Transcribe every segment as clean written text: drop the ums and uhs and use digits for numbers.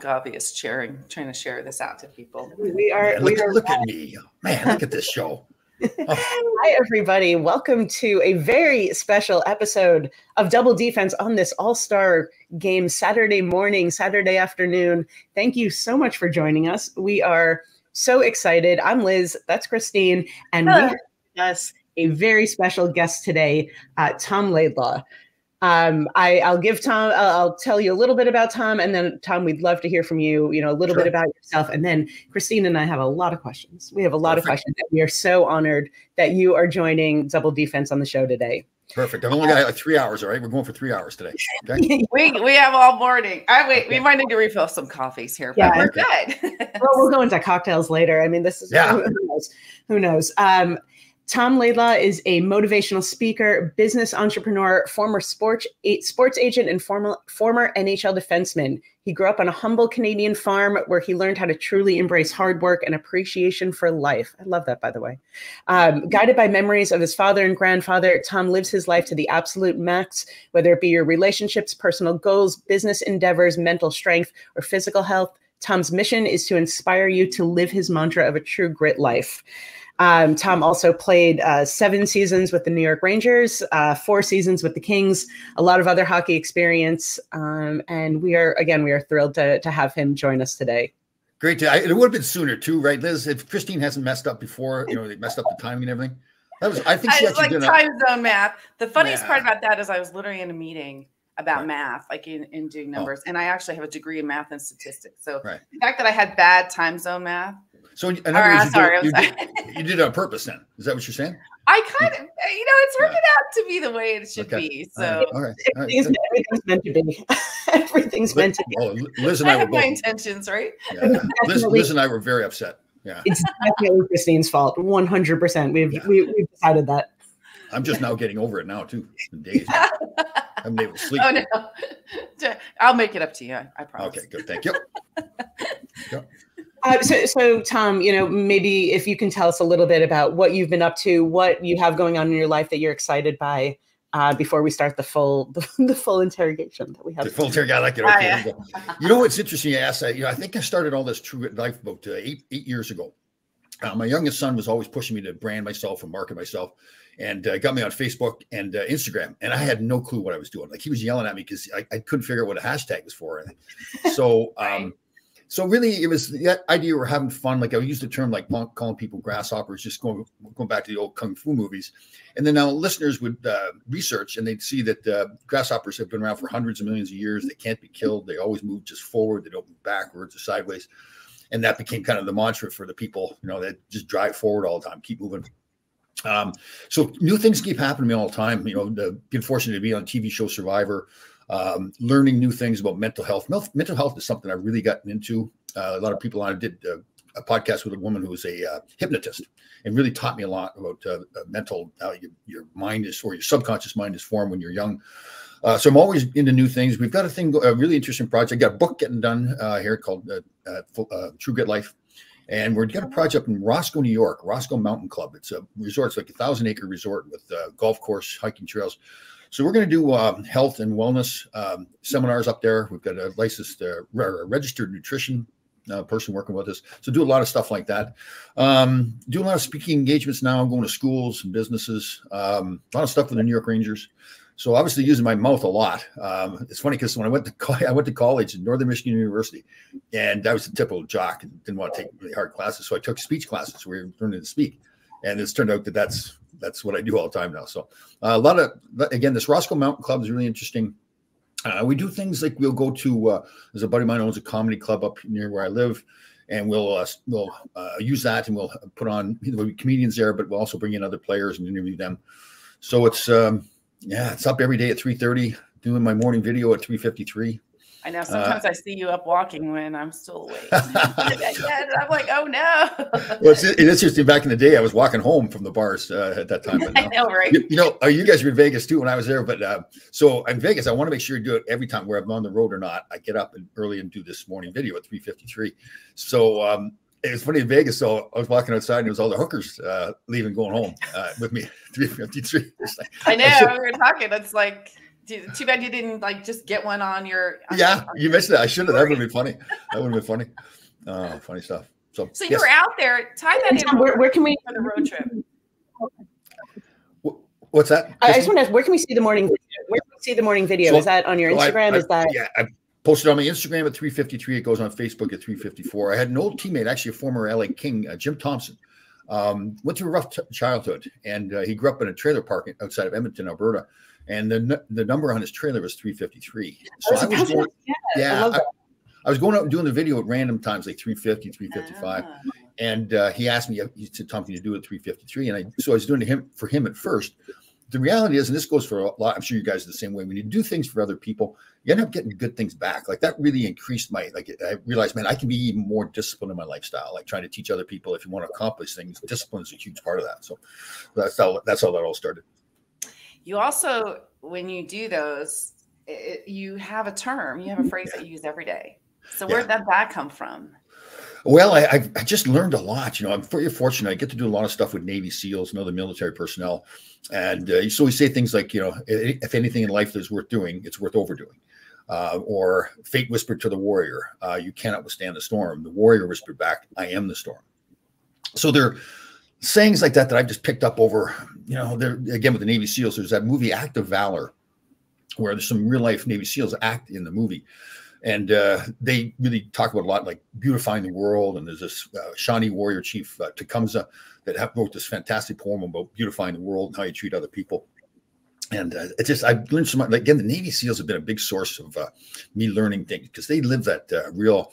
Gavi is trying to share this out to people. We are. Look at me, man! Look at this show. Oh. Hi, everybody. Welcome to a very special episode of Double Defense on this All-Star game Saturday morning, Saturday afternoon. Thank you so much for joining us. We are so excited. I'm Liz. That's Christine. And we have with us a very special guest today, Tom Laidlaw. I'll give Tom, I'll tell you a little bit about Tom, and then Tom, we'd love to hear from you, a little bit about yourself. And then Christine and I have a lot of questions. We have a lot of questions. We are so honored that you are joining Double Defense on the show today. Perfect. I've only got like 3 hours. All right. We're going for 3 hours today. Okay? we have all morning. We might need to refill some coffees here, but we're good. Well, we'll go into cocktails later. I mean, this is, who knows? Tom Laidlaw is a motivational speaker, business entrepreneur, former sports agent, and former NHL defenseman. He grew up on a humble Canadian farm where he learned how to truly embrace hard work and appreciation for life. I love that, by the way. Guided by memories of his father and grandfather, Tom lives his life to the absolute max, whether it be your relationships, personal goals, business endeavors, mental strength, or physical health. Tom's mission is to inspire you to live his mantra of a true grit life. Tom also played 7 seasons with the New York Rangers, 4 seasons with the Kings, a lot of other hockey experience. And we are thrilled to have him join us today. Great. It would have been sooner too, right, Liz? If Christine hasn't messed up before, they messed up the timing and everything. I think she actually did time zone math. The funniest part about that is I was literally in a meeting about math, like in doing numbers. And I actually have a degree in math and statistics. So the fact that I had bad time zone math. So you did it on purpose then. Is that what you're saying? I kind of, it's working out to be the way it should be. So everything's meant to be. Everything's meant to be. Well, Liz and I were both. My intentions, right? Yeah. Liz and I were very upset. Yeah. It's definitely Christine's fault. 100%. We've decided that. I'm just now getting over it now too. Days. I haven't been able to sleep. Oh no. I'll make it up to you. I promise. Okay, good. Thank you. So Tom, maybe if you can tell us a little bit about what you've been up to, what you have going on in your life that you're excited by, before we start the full interrogation that we have. The full interrogation, I like it. Okay. What's interesting? You asked that. I think I started all this True Grit Life about 8 years ago. My youngest son was always pushing me to brand myself and market myself, and got me on Facebook and Instagram. And I had no clue what I was doing. Like, he was yelling at me because I couldn't figure out what a hashtag was for. So. So really, it was that idea we're having fun. Like, I used the term like calling people grasshoppers, just going back to the old kung fu movies. And then now listeners would research, and they'd see that grasshoppers have been around for hundreds of millions of years. They can't be killed. They always move just forward. They don't move backwards or sideways. And that became kind of the mantra for the people, that just drive forward all the time, keep moving. So new things keep happening to me all the time. Being fortunate to be on a TV show Survivor. Learning new things about mental health. Mental health is something I really gotten into. A lot of people on it did a podcast with a woman who was a hypnotist, and really taught me a lot about mental, your mind is, or your subconscious mind is formed when you're young. So I'm always into new things. We've got a really interesting project. Got a book getting done here called True Grit Life. And we've got a project in Roscoe, New York, Roscoe Mountain Club. It's a resort. It's like a 1,000-acre resort with golf course, hiking trails. So we're going to do health and wellness seminars up there. We've got a licensed, registered nutrition person working with us. So do a lot of stuff like that. Do a lot of speaking engagements now. I'm going to schools and businesses. A lot of stuff with the New York Rangers. So obviously using my mouth a lot. It's funny because when I went to college at Northern Michigan University, and I was a typical jock and didn't want to take really hard classes. So I took speech classes where we were learning to speak. And it's turned out that that's what I do all the time now. So a lot of, again, this Roscoe Mountain Club is really interesting. We do things like we'll go to, there's a buddy of mine who owns a comedy club up near where I live, and we'll use that, and we'll put on, there'll be comedians there, but we'll also bring in other players and interview them. So it's, it's up every day at 3:30, doing my morning video at 3:53. I know sometimes I see you up walking when I'm still awake. I'm like, oh no. Well, it's interesting. Back in the day, I was walking home from the bars at that time. But now, I know, right? You guys were in Vegas too when I was there. But so in Vegas, I want to make sure you do it every time, where I'm on the road or not. I get up early and do this morning video at 3:53. So it was funny in Vegas. So I was walking outside, and it was all the hookers leaving, going home with me. 3:53. I know. We were talking. It's like. Too bad you didn't like just get one on your. You missed it. I should have. That would have been funny. That would have been funny. Funny stuff. So you were out there. Tie that in. Where can we for the road trip? What's that? I just want to ask, where can we see the morning video? Where can we see the morning video? So, is that on your Instagram? I posted on my Instagram at 3:53. It goes on Facebook at 3:54. I had an old teammate, actually a former LA King, Jim Thompson. Went through a rough childhood, and he grew up in a trailer park outside of Edmonton, Alberta. And the number on his trailer was 3:53. So I was going, I was going out and doing the video at random times, like 3:50, 3:55. And he asked me, he said, Tom, can you do it at 3:53? And so I was doing it for him at first. The reality is, and this goes for a lot, I'm sure you guys are the same way. When you do things for other people, you end up getting good things back. Like that really increased I realized, man, I can be even more disciplined in my lifestyle. Like trying to teach other people, if you want to accomplish things, discipline is a huge part of that. So that's how that all started. You also, when you do those, you have a term, you have a phrase that you use every day. So where did that come from? Well, I just learned a lot. I'm very fortunate. I get to do a lot of stuff with Navy SEALs and other military personnel. And so we say things like, if anything in life is worth doing, it's worth overdoing. Or fate whispered to the warrior, you cannot withstand the storm. The warrior whispered back, I am the storm. So there are sayings like that I've just picked up over, there again with the Navy SEALs. There's that movie Act of Valor, where there's some real life Navy SEALs act in the movie. And they really talk about a lot like beautifying the world. And there's this Shawnee warrior chief, Tecumseh, that wrote this fantastic poem about beautifying the world and how you treat other people. And I've learned so much. Like, again, the Navy SEALs have been a big source of me learning things, because they live that real,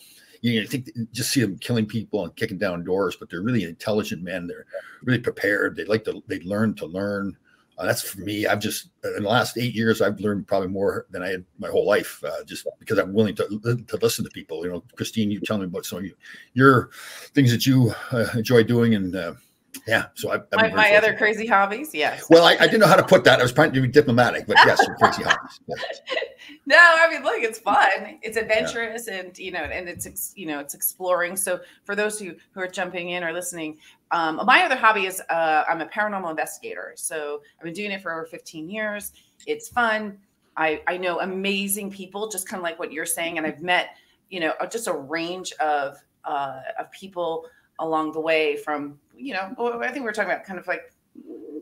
just see them killing people and kicking down doors, but they're really intelligent men. They're really prepared. They learn to learn. That's for me. I've just, in the last 8 years, I've learned probably more than I had my whole life, just because I'm willing to listen to people. Christine, you tell me about some of your things that you enjoy doing. And so my other crazy hobbies. Yes. Well, I didn't know how to put that. I was trying to be diplomatic, but yes, some crazy hobbies. Yes. No, I mean, look, it's fun. It's adventurous, and and it's exploring. So for those who are jumping in or listening, my other hobby is I'm a paranormal investigator. So I've been doing it for over 15 years. It's fun. I know amazing people, just kind of like what you're saying, and I've met just a range of people along the way, from I think we're talking about kind of like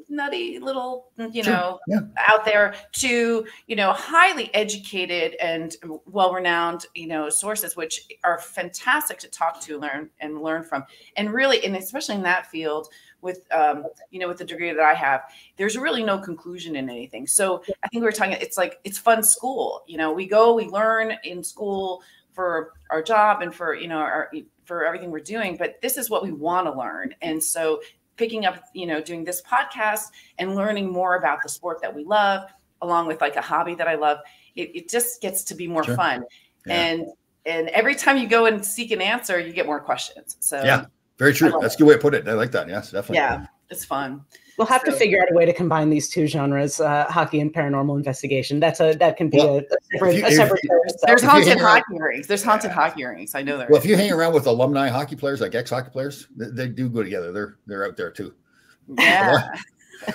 nutty little out there, to highly educated and well-renowned sources, which are fantastic to talk to, learn from, and really, and especially in that field with with the degree that I have, there's really no conclusion in anything. So I think we were talking, it's fun school. We learn in school for our job and for for everything we're doing, but this is what we want to learn. And so picking up, doing this podcast and learning more about the sport that we love, along with like a hobby that I love, it just gets to be more fun. Yeah. And every time you go and seek an answer, you get more questions. So yeah, very true. That's a good way to put it. I like that. Yes, definitely. Yeah, it's fun. We'll have to figure out a way to combine these two genres, hockey and paranormal investigation. That can be a separate. There's haunted hockey rings. There's haunted hockey rings. I know there. Well, if you hang around with alumni hockey players, like ex-hockey players, they do go together. They're out there too. Yeah.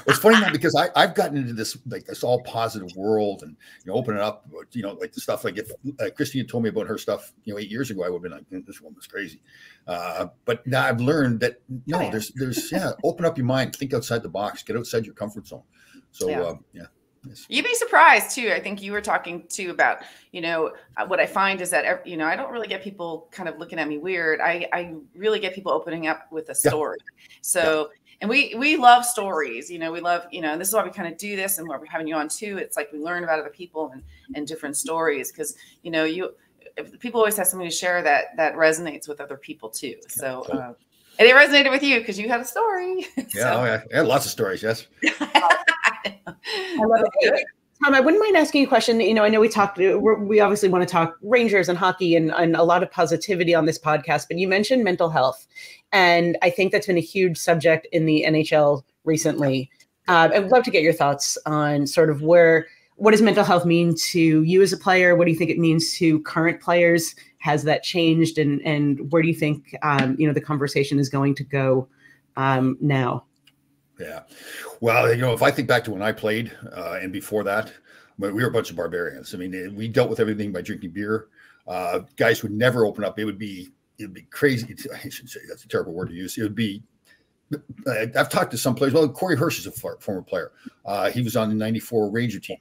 It's funny now, because I've gotten into this all positive world, and open it up, like the stuff like if Christine had told me about her stuff 8 years ago, I would have been like, this woman's crazy. But now I've learned that there's open up your mind, think outside the box, get outside your comfort zone. So yes. You'd be surprised too. I think you were talking too about what I find is that I don't really get people kind of looking at me weird. I really get people opening up with a story. So. And we love stories, we love, and this is why we kind of do this, and why we're having you on too. It's like we learn about other people and different stories, because, people always have something to share that resonates with other people too. So, and it resonated with you because you had a story. Yeah, yeah, lots of stories. Yes. I love it. Tom, I wouldn't mind asking you a question. I know we obviously want to talk Rangers and hockey and a lot of positivity on this podcast, but you mentioned mental health. And I think that's been a huge subject in the NHL recently. I'd love to get your thoughts on sort of what does mental health mean to you as a player? What do you think it means to current players? Has that changed? And where do you think, the conversation is going to go now? Yeah. Well, if I think back to when I played and before that, but we were a bunch of barbarians. I mean, we dealt with everything by drinking beer. Guys would never open up. It'd be crazy. I shouldn't say that's a terrible word to use. It would be. I've talked to some players. Well, Corey Hirsch is a former player. He was on the '94 Ranger team,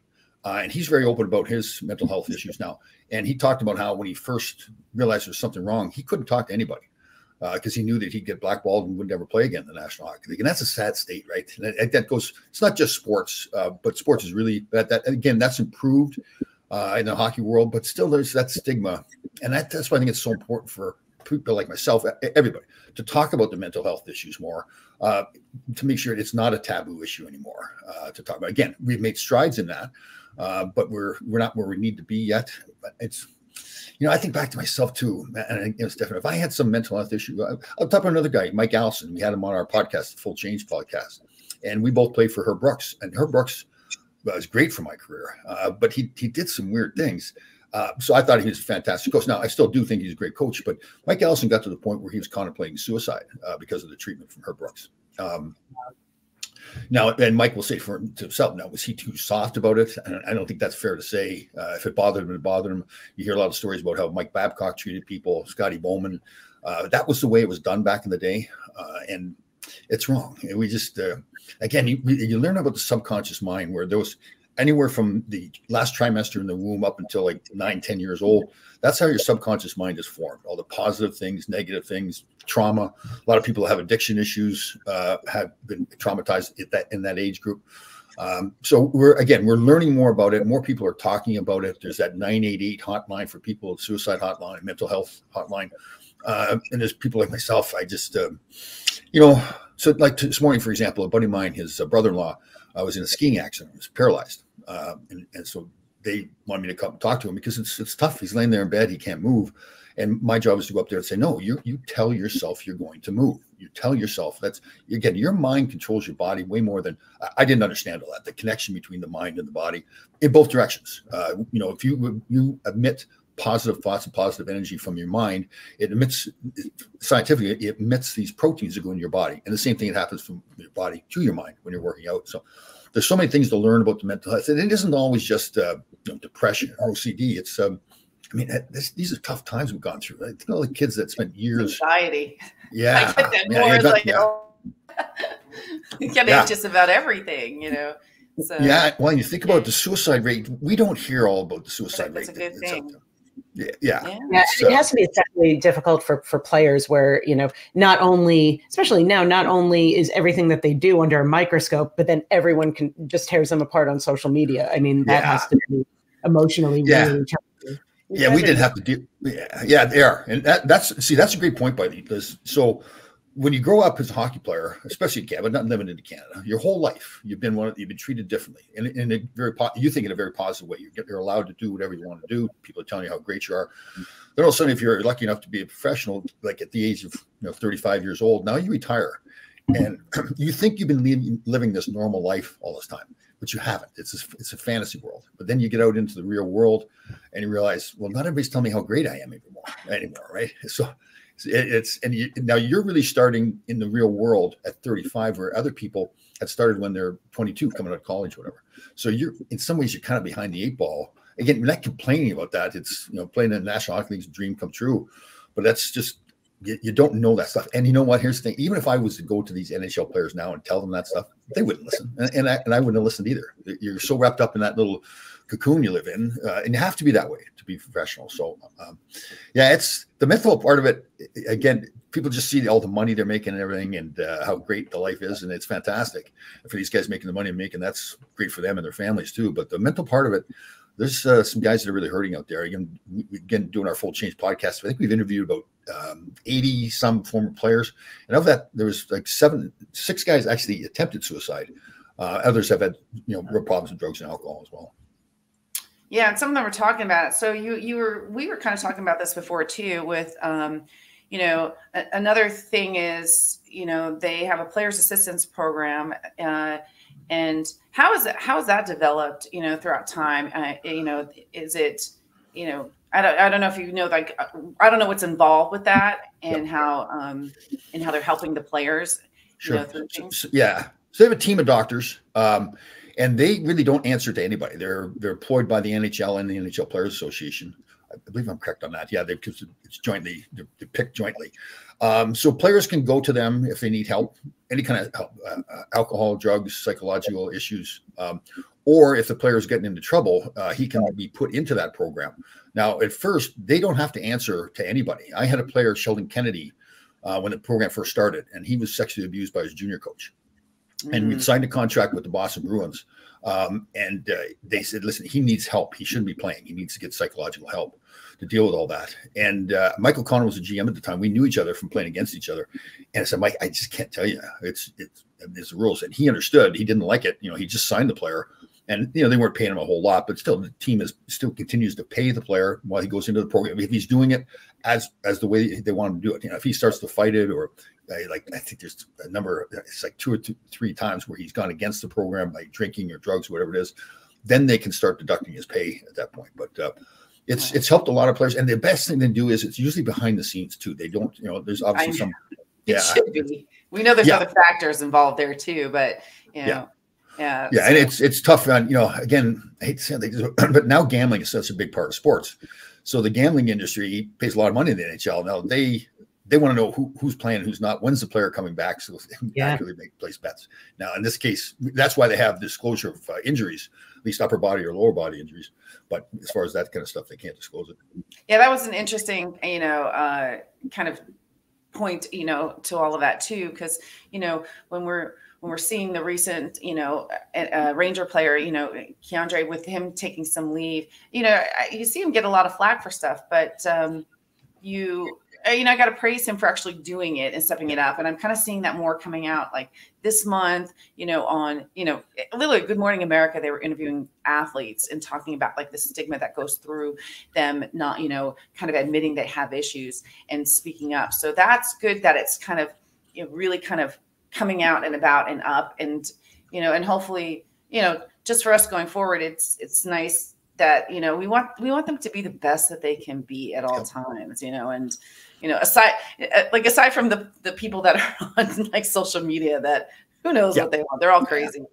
and he's very open about his mental health issues now. And he talked about how when he first realized there was something wrong, he couldn't talk to anybody because he knew that he'd get blackballed and would never play again in the National Hockey League. And that's a sad state, right? And that goes. It's not just sports, but sports is really that again. That's improved in the hockey world, but still there's that stigma, and that's why I think it's so important for people like myself, everybody, to talk about the mental health issues more, to make sure it's not a taboo issue anymore to talk about. Again, we've made strides in that, but we're not where we need to be yet. But it's, I think back to myself too, and Stefan, if I had some mental health issue, I'll talk about another guy, Mike Allison. We had him on our podcast, the Full Change podcast, and we both played for Herb Brooks, and Herb Brooks was great for my career, but he did some weird things. So I thought he was a fantastic coach. Now, I still do think he's a great coach, but Mike Allison got to the point where he was contemplating suicide because of the treatment from Herb Brooks. Now, and Mike will say to himself, now, was he too soft about it? And I don't think that's fair to say. If it bothered him, it bothered him. You hear a lot of stories about how Mike Babcock treated people, Scotty Bowman. That was the way it was done back in the day. And it's wrong. And we just, again, you learn about the subconscious mind where those anywhere from the last trimester in the womb up until like 9-10 years old. That's how your subconscious mind is formed. All the positive things, negative things, trauma. A lot of people that have addiction issues have been traumatized in that age group. So we're learning more about it. More people are talking about it. There's that 988 hotline for people, suicide hotline, mental health hotline. And there's people like myself. I just, so like this morning, for example, a buddy of mine, his brother-in-law, was in a skiing accident. He was paralyzed. And so they wanted me to come talk to him because it's tough. He's laying there in bed. He can't move. And my job is to go up there and say, no, you tell yourself you're going to move. You tell yourself again, your mind controls your body way more than I didn't understand all that. The connection between the mind and the body in both directions. If you emit positive thoughts and positive energy from your mind, it emits these proteins that go in your body. And the same thing that happens from your body to your mind when you're working out. So there's so many things to learn about the mental health. And it isn't always just depression or OCD. It's these are tough times we've gone through. Right? Think of all the kids that spent years. Anxiety. Yeah. I get that more you get anxious about everything, So yeah. Well, you think about the suicide rate. We don't hear all about the suicide rate. That's a good thing. Yeah. It has to be especially difficult for players where, not only is everything that they do under a microscope, but then everyone can just tears them apart on social media. I mean, that has to be emotionally really challenging. Yeah, we didn't have to do. Yeah, they are, and that's a great point by me, because so when you grow up as a hockey player, especially in Canada, but not limited to Canada, your whole life you've been treated differently, and in a you think in a very positive way. You're allowed to do whatever you want to do. People are telling you how great you are. Then all of a sudden, if you're lucky enough to be a professional, like at the age of 35 years old, now you retire, and you think you've been living this normal life all this time, but you haven't. It's a fantasy world. But then you get out into the real world, and you realize, well, not everybody's telling me how great I am anymore, right? So. Now you're really starting in the real world at 35, where other people had started when they're 22, coming out of college, whatever. So in some ways, you're kind of behind the 8 ball. Again, we're not complaining about that. It's, playing in the National Hockey League's dream come true, but that's just, you don't know that stuff. And you know what? Here's the thing. Even if I was to go to these NHL players now and tell them that stuff, they wouldn't listen. And I wouldn't have listened either. You're so wrapped up in that little cocoon you live in, and you have to be that way to be professional. So it's the mental part of it. Again, people just see all the money they're making and everything, and how great the life is, and it's fantastic. And for these guys making the money they're making, that's great for them and their families too. But the mental part of it, there's some guys that are really hurting out there. Again, doing our Full Change podcast, I think we've interviewed about 80 some former players, and of that, there was like 6 guys actually attempted suicide. Others have had real problems with drugs and alcohol as well. Yeah, and some of them were talking about it. So we were kind of talking about this before too. With another thing is they have a players assistance program, and how is that developed throughout time? Is it I don't know if like I don't know what's involved with that and how they're helping the players. Sure. Through things. So they have a team of doctors. and they really don't answer to anybody. They're employed by the NHL and the NHL Players Association. I believe I'm correct on that. Yeah, because it's jointly, they're picked jointly. So players can go to them if they need help, any kind of help, alcohol, drugs, psychological issues, or if the player is getting into trouble, he can be put into that program. Now, at first, they don't have to answer to anybody. I had a player, Sheldon Kennedy, when the program first started, and he was sexually abused by his junior coach. And we'd signed a contract with the Boston Bruins. And they said, listen, he needs help. He shouldn't be playing. He needs to get psychological help to deal with all that. And Michael Connor was a GM at the time. We knew each other from playing against each other. And I said, Mike, I just can't tell you. It's the rules. And he understood. He didn't like it. He just signed the player. And, they weren't paying him a whole lot, but still the team still continues to pay the player while he goes into the program. If he's doing it as the way they want him to do it, if he starts to fight it, or I think there's a number, it's like 2 or 3 times where he's gone against the program by drinking or drugs, or whatever it is, then they can start deducting his pay at that point. But it's helped a lot of players. And the best thing to do is it's usually behind the scenes too. They don't, there's obviously some. It should be. We know there's other factors involved there too, but Yeah, and it's tough. And again, I hate to say it, but now gambling is such a big part of sports. So the gambling industry pays a lot of money in the NHL. Now they want to know who's playing, who's not. When's the player coming back? So they can accurately place bets. Now, in this case, that's why they have disclosure of injuries, at least upper body or lower body injuries. But as far as that kind of stuff, they can't disclose it. Yeah, that was an interesting, kind of point, to all of that too, because when we're seeing the recent, Ranger player, Keandre, with him taking some leave, you see him get a lot of flack for stuff, but I got to praise him for actually doing it and stepping it up. And I'm kind of seeing that more coming out like this month, on, literally Good Morning America, they were interviewing athletes and talking about like the stigma that goes through them not, kind of admitting they have issues and speaking up. So that's good that it's kind of really kind of coming out and about and up, and and hopefully just for us going forward, it's nice that we want them to be the best that they can be at all times, and aside from the people that are on like social media that who knows what they want, they're all crazy.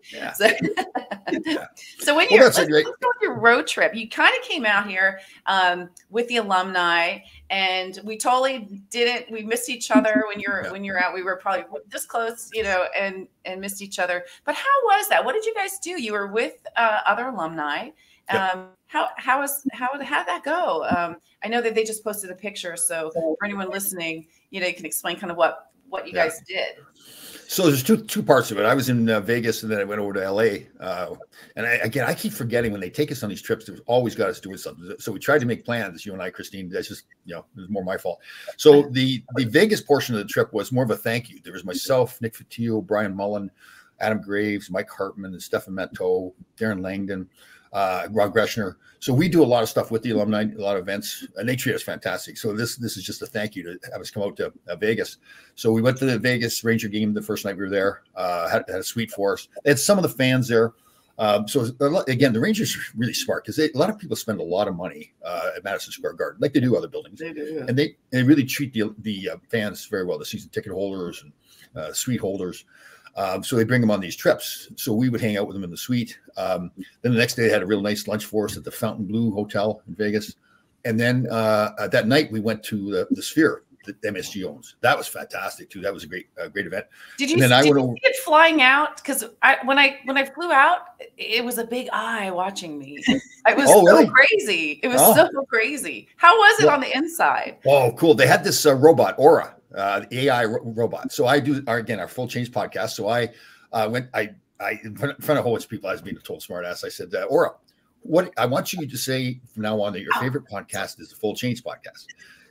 So when let's go with your road trip, you kind of came out here with the alumni, and we totally we missed each other when you're out. We were probably this close, and missed each other. But how was that? What did you guys do? You were with other alumni. How'd that go? I know that they just posted a picture, so for anyone listening, you can explain kind of what you guys did. So there's two parts of it. I was in Vegas, and then I went over to LA. And I keep forgetting when they take us on these trips, they've always got us doing something. So we tried to make plans, you and I, Christine. That's just, it was more my fault. So the Vegas portion of the trip was more of a thank you. There was myself, Nick Fotiu, Brian Mullen, Adam Graves, Mike Hartman, and Stefan Matteau, Darren Langdon, Rob Greshner. So we do a lot of stuff with the alumni, a lot of events, and they treat us fantastic. So this is just a thank you to have us come out to Vegas. So we went to the Vegas Ranger game the first night we were there. Had a suite for us. They had some of the fans there. So again, the Rangers are really smart because a lot of people spend a lot of money at Madison Square Garden, like they do other buildings. They do, yeah. And they really treat the fans very well, the season ticket holders and suite holders. So they bring them on these trips. So we would hang out with them in the suite. Then the next day they had a real nice lunch for us at the Fontainebleau Hotel in Vegas. And then that night we went to the Sphere that MSG owns. That was fantastic too. That was a great event. Did you see it flying out? Because when I flew out, it was a big eye watching me. It was really crazy. It was so crazy. How was it on the inside? Oh, cool. They had this robot, Aura. The AI robot. So I do our Full Change podcast. So I went in front of a whole bunch of people. I was being a total smart ass. I said, Aura, what I want you to say from now on that your favorite podcast is the Full Change podcast.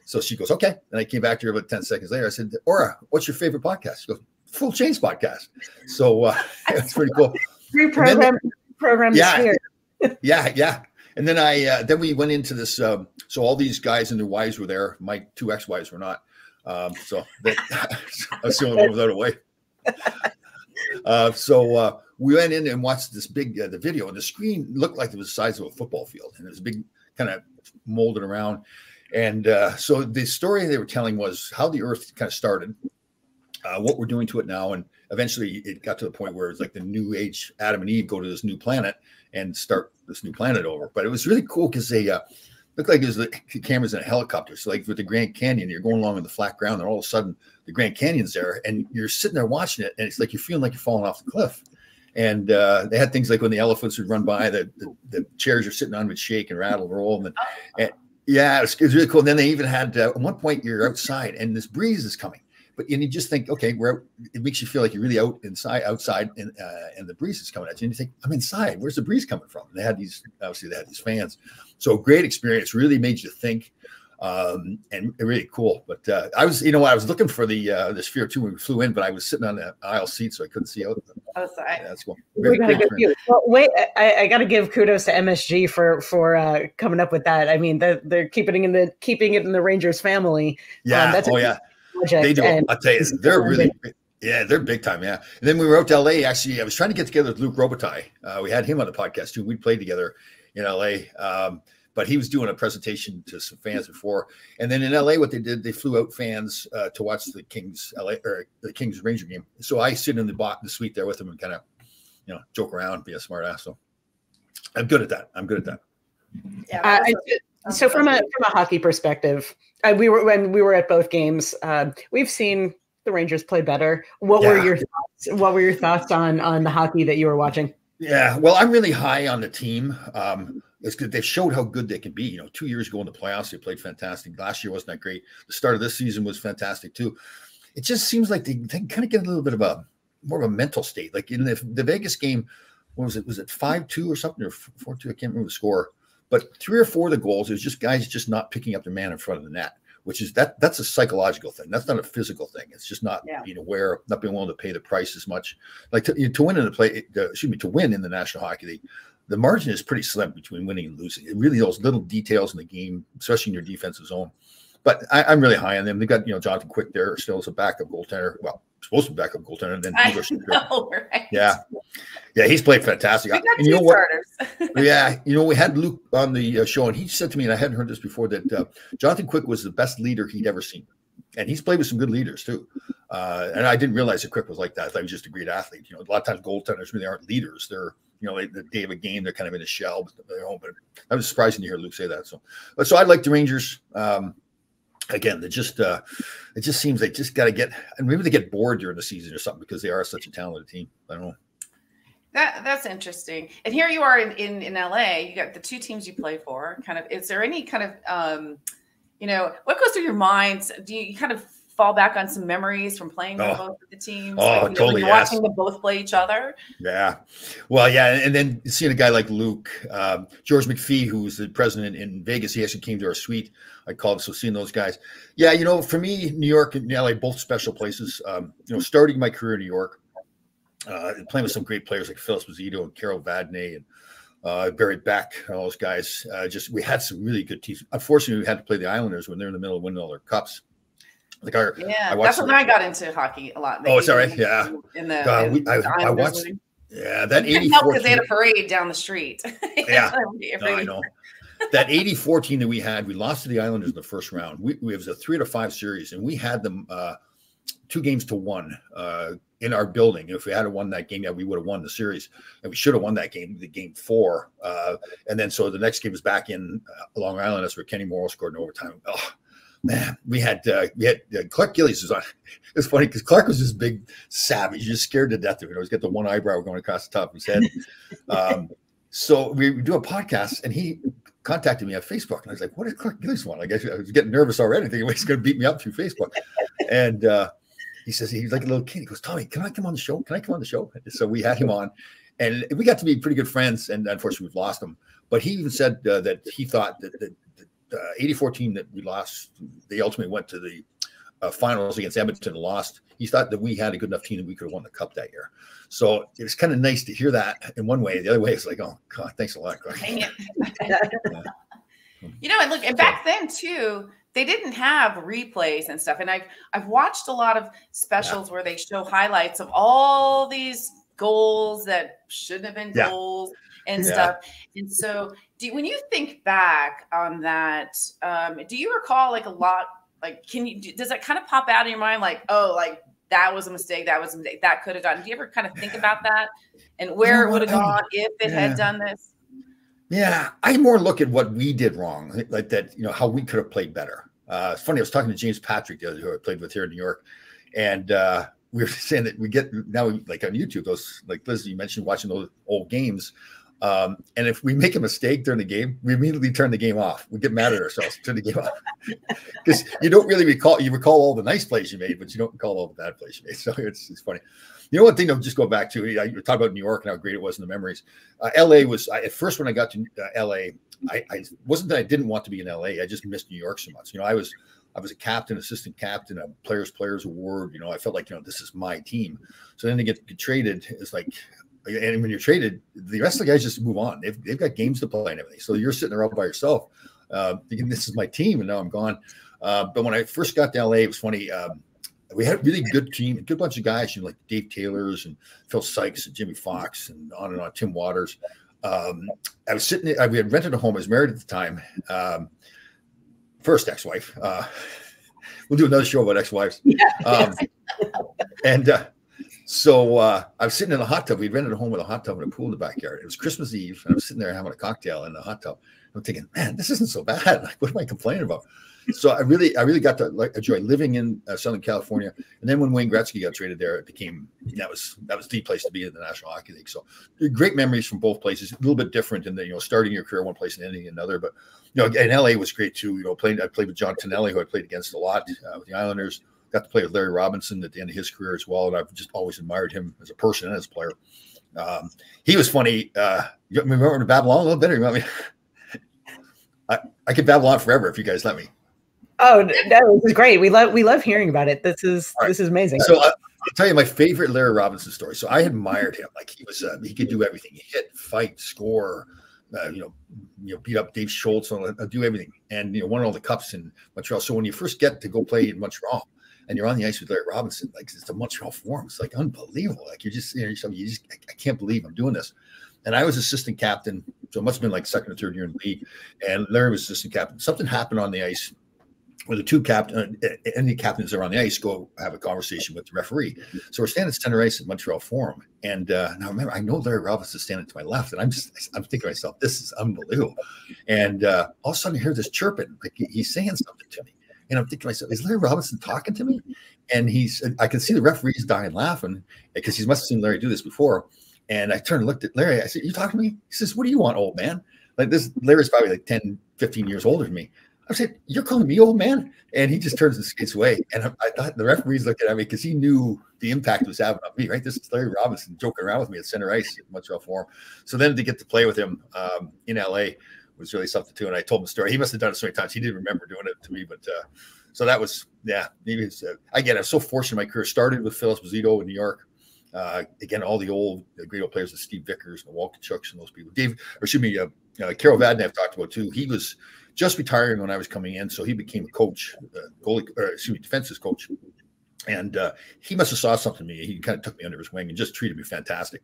So she goes, okay. And I came back to her about 10 seconds later. I said, Aura, what's your favorite podcast? She goes, Full Change podcast. So it's pretty cool. Program. Yeah. And then then we went into this. So all these guys and their wives were there. My 2 ex-wives were not. So that's the only one without a way. So we went in and watched this big the video, and the screen looked like it was the size of a football field, and it was a big kind of molded around. And so the story they were telling was how the Earth kind of started, what we're doing to it now, and eventually it got to the point where it's like the new age Adam and Eve go to this new planet and start this new planet over. But it was really cool because they looked like it was the cameras in a helicopter. So like with the Grand Canyon, you're going along on the flat ground, and all of a sudden the Grand Canyon's there, and you're sitting there watching it, and it's like you're feeling like you're falling off the cliff. And they had things like when the elephants would run by, the chairs you're sitting on would shake and rattle and roll. And yeah, it was really cool. And then they even had at one point you're outside and this breeze is coming, and you just think, okay, it makes you feel like you're really outside, and the breeze is coming at you, and you think, I'm inside. Where's the breeze coming from? And they had these fans. So great experience. Really made you think. And really cool. But I was looking for the Sphere 2 when we flew in, but I was sitting on the aisle seat, so I couldn't see out. Outside. That's cool. Well, wait, I got to give kudos to MSG for coming up with that. I mean, they're keeping it in the Rangers family. Yeah. That's project. They do. I'll tell you, they're really. Yeah, they're big time. Yeah. And then we were out to LA. Actually, I was trying to get together with Luc Robitaille. We had him on the podcast too. We played together in LA. But he was doing a presentation to some fans before. And then in LA, what they did, they flew out fans to watch the Kings Ranger game. So I sit in the suite there with them and kind of, joke around, be a smart ass. So I'm good at that. Yeah. So from a hockey perspective, we were at both games. We've seen the Rangers play better. What were your thoughts on the hockey that you were watching? Yeah, well, I'm really high on the team. It's good. They showed how good they can be. 2 years ago in the playoffs, they played fantastic. Last year wasn't that great. The start of this season was fantastic too. It just seems like they kind of get a little bit of more of a mental state. Like in the Vegas game, what was it? Was it 5-2 or something, or 4-2? I can't remember the score. But 3 or 4 of the goals, it was just guys just not picking up their man in front of the net, which is that's a psychological thing. That's not a physical thing. It's just not being aware, not being willing to pay the price as much. Like to win to win in the National Hockey League, the margin is pretty slim between winning and losing. It really, those little details in the game, especially in your defensive zone. But I'm really high on them. They've got Jonathan Quick there still as a backup goaltender. Well, supposed to be backup goaltender. And then right? Yeah, he's played fantastic. We got two starters. Yeah, we had Luke on the show, and he said to me, and I hadn't heard this before, that Jonathan Quick was the best leader he'd ever seen, and he's played with some good leaders too. And I didn't realize that Quick was like that. I thought he was just a great athlete. A lot of times goaltenders really aren't leaders. They're the day of a game, they're kind of in a shell. But I was surprising to hear Luke say that. So I like the Rangers. Again, it just seems they just got to get, and maybe they get bored during the season or something because they are such a talented team. I don't know. That's interesting. And here you are in LA. You got the two teams you play for. Kind of, is there any kind of what goes through your mind? Do you kind of fall back on some memories from playing with both of the teams? Totally. Watching them both play each other. Yeah. Well, yeah. And then seeing a guy like Luke, George McPhee, who was the president in Vegas, he actually came to our suite. I called him. So seeing those guys. Yeah. For me, New York and LA, both special places. Starting my career in New York, playing with some great players like Phil Esposito and Carol Vadnais and Barry Beck, all those guys. We had some really good teams. Unfortunately, we had to play the Islanders when they're in the middle of winning all their cups. That's when I got into hockey a lot. It's all right. Yeah. I watched. Yeah, that 84 because they had a parade down the street. Yeah, I know. That 84 team that we had, we lost to the Islanders in the first round. It was a 3-5 series, and we had them 2-1 in our building. If we had won that game, we would have won the series, and we should have won that game, the game 4. And then so the next game was back in Long Island. That's where Kenny Morrow scored in overtime. Oh, man, we had Clark Gillies was on. It's funny because Clark was this big savage, just scared to death of it. He's got the one eyebrow going across the top of his head. So we do a podcast, and he contacted me on Facebook, and I was like, "What does Clark Gillies want?" I guess I was getting nervous already, thinking he's going to beat me up through Facebook. And he says he's like a little kid. He goes, "Tommy, can I come on the show? Can I come on the show?" And so we had him on, and we got to be pretty good friends. And unfortunately, we've lost him. But he even said that he thought that 84 team that we lost, they ultimately went to the finals against Edmonton and lost. He thought that we had a good enough team that we could have won the cup that year. So it was kind of nice to hear that in one way. The other way, it's like, oh God, thanks a lot, Clark. And look, and back then too, they didn't have replays and stuff. And I've watched a lot of specials where they show highlights of all these goals that shouldn't have been goals and stuff. And so when you think back on that, do you recall like a lot, like, does that kind of pop out in your mind? Like, oh, like that was a mistake. That was a mistake. That could have gotten. Do you ever kind of think about that and where it would have gone if it had done this? Yeah, I more look at what we did wrong, like that, how we could have played better. It's funny. I was talking to James Patrick, the other who I played with here in New York, and we were saying that we get now, like on YouTube, those, like Liz, you mentioned watching those old games. And if we make a mistake during the game, we immediately turn the game off. We get mad at ourselves, turn the game off, because you don't really recall. You recall all the nice plays you made, but you don't recall all the bad plays you made. So it's funny. One thing I'll just go back to, you talk about New York and how great it was in the memories. LA was, at first when I got to LA, I wasn't that I didn't want to be in LA. I just missed New York so much. I was a captain, assistant captain, a players award. I felt like, this is my team. So then to get traded, it's like, and when you're traded, the rest of the guys just move on. They've got games to play and everything. So you're sitting there all by yourself, thinking this is my team, and now I'm gone. But when I first got to LA, it was funny. We had a really good team, a good bunch of guys, like Dave Taylor's and Phil Sykes and Jimmy Fox and on, Tim Waters. I was sitting there, we had rented a home. I was married at the time. First ex-wife. We'll do another show about ex-wives. So I was sitting in a hot tub. We rented a home with a hot tub and a pool in the backyard. It was Christmas Eve, and I was sitting there having a cocktail in the hot tub. I'm thinking, man, this isn't so bad. Like, what am I complaining about? So I really got to enjoy living in Southern California. And then when Wayne Gretzky got traded there, it became that was the place to be in the National Hockey League. So great memories from both places. A little bit different in the starting your career one place and ending in another. But and LA was great too. I played with John Tonelli, who I played against a lot with the Islanders. Got to play with Larry Robinson at the end of his career as well, and I've just always admired him as a person and as a player. He was funny. You remember to babble on a little bit? Or you want me? I could babble on forever if you guys let me. Oh no, this is great. We love hearing about it. This is amazing. So I'll tell you my favorite Larry Robinson story. So I admired him. Like he was, he could do everything. He hit, fight, score. Beat up Dave Schultz, do everything, and won all the cups in Montreal. So when you first get to go play in Montreal, and you're on the ice with Larry Robinson, like it's a Montreal Forum, it's like unbelievable. Like you're just, I can't believe I'm doing this. And I was assistant captain, so it must have been like second or third year in the league. And Larry was assistant captain. Something happened on the ice where the two any captains that are on the ice go have a conversation with the referee. So we're standing at center ice at Montreal Forum. And now remember, I know Larry Robinson standing to my left, and I'm thinking to myself, this is unbelievable. And all of a sudden I hear this chirping, like he's saying something to me. And I'm thinking to myself, is Larry Robinson talking to me? And I can see the referee's dying laughing because he must have seen Larry do this before. And I turned and looked at Larry. I said, you talking to me? He says, what do you want, old man? Like this, Larry's probably like 10, 15 years older than me. I said, you're calling me old man? And he just turns and skates away. And I thought the referee's looking at me because he knew the impact it was having on me, right? This is Larry Robinson joking around with me at center ice at Montreal Forum. So then to get to play with him in LA was really something too. And I told him the story. He must have done it so many times. He didn't remember doing it to me, but so that was, maybe it's, again, I'm so fortunate my career started with Phil Esposito in New York. Again, all the great old players, the Steve Vickers and the Walkenchucks and those people. Carol Vadnais I've talked about too. He was just retiring when I was coming in, so he became a coach, defense's coach. And he must have saw something in me. He kind of took me under his wing and just treated me fantastic.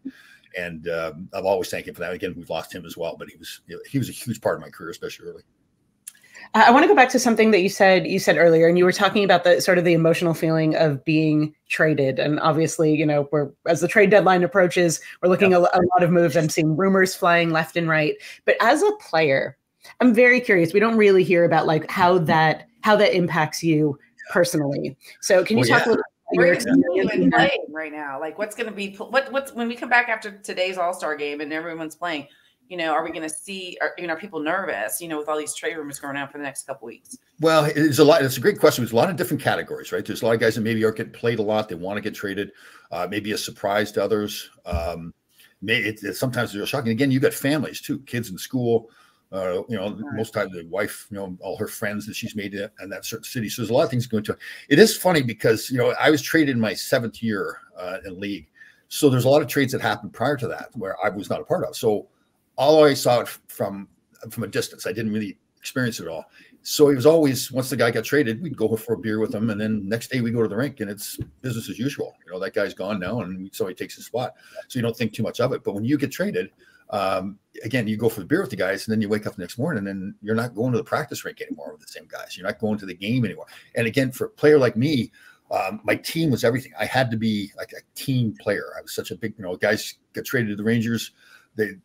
And I've always thanked him for that. Again, we've lost him as well, but he was a huge part of my career, especially early. I want to go back to something that you said earlier, and you were talking about the sort of the emotional feeling of being traded. And obviously, as the trade deadline approaches, we're looking at a lot of moves. I'm seeing rumors flying left and right. But as a player, I'm very curious. We don't really hear about like how that impacts you personally. So can you talk a little bit about your experience playing right now? Like what's going to be what's when we come back after today's All-Star game and everyone's playing? Are we going to see, are people nervous, with all these trade rumors going on for the next couple of weeks? Well, it's a lot. It's a great question. There's a lot of different categories, right? There's a lot of guys that maybe aren't getting played a lot. They want to get traded, maybe a surprise to others. Sometimes they're shocking. Again, you got families too, kids in school. Most times the wife, all her friends that she's made in that certain city. So there's a lot of things going to it. It is funny because, I was traded in my 7th year in league. So there's a lot of trades that happened prior to that where I was not a part of. So I saw it from a distance. I didn't really experience it at all. So it was always, once the guy got traded, we'd go for a beer with him. And then next day we go to the rink and it's business as usual. That guy's gone now and somebody takes his spot. So you don't think too much of it. But when you get traded, again, you go for the beer with the guys and then you wake up the next morning and then you're not going to the practice rink anymore with the same guys. You're not going to the game anymore. And again, for a player like me, My team was everything. I had to be like a team player. I was such a big, guys get traded to the Rangers. They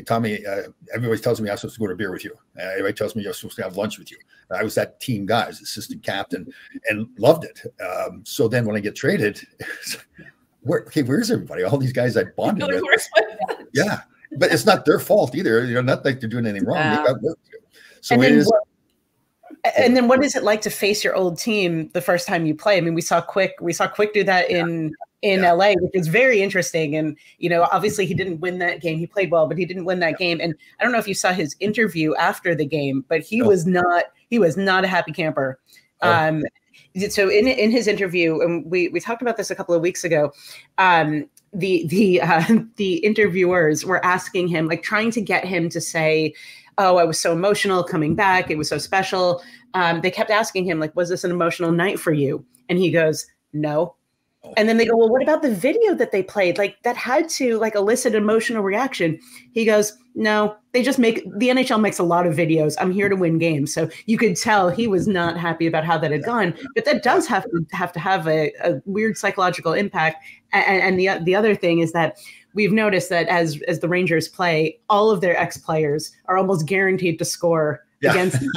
tell me, everybody tells me I'm supposed to go to beer with you. Everybody tells me you're supposed to have lunch with you. I was that team guy, as assistant captain, and loved it. So then when I get traded, where's everybody? All these guys I bonded with. Yeah, but it's not their fault either. Not like they're doing anything wrong. They got work to do. So and then what is it like to face your old team the first time you play? I mean, we saw Quick do that in LA, which was very interesting. And, obviously he didn't win that game. He played well, but he didn't win that game. And I don't know if you saw his interview after the game, but he was not a happy camper. So in his interview, and we talked about this a couple of weeks ago, the interviewers were asking him, like trying to get him to say, oh, I was so emotional coming back. It was so special. They kept asking him, like, was this an emotional night for you? And he goes, no. And then they go, well, what about the video that they played? Like that had to like elicit an emotional reaction. He goes, no, the NHL makes a lot of videos. I'm here to win games. So you could tell he was not happy about how that had gone, but that does have to have a weird psychological impact. And the other thing is that we've noticed that as the Rangers play, all of their ex-players are almost guaranteed to score against them.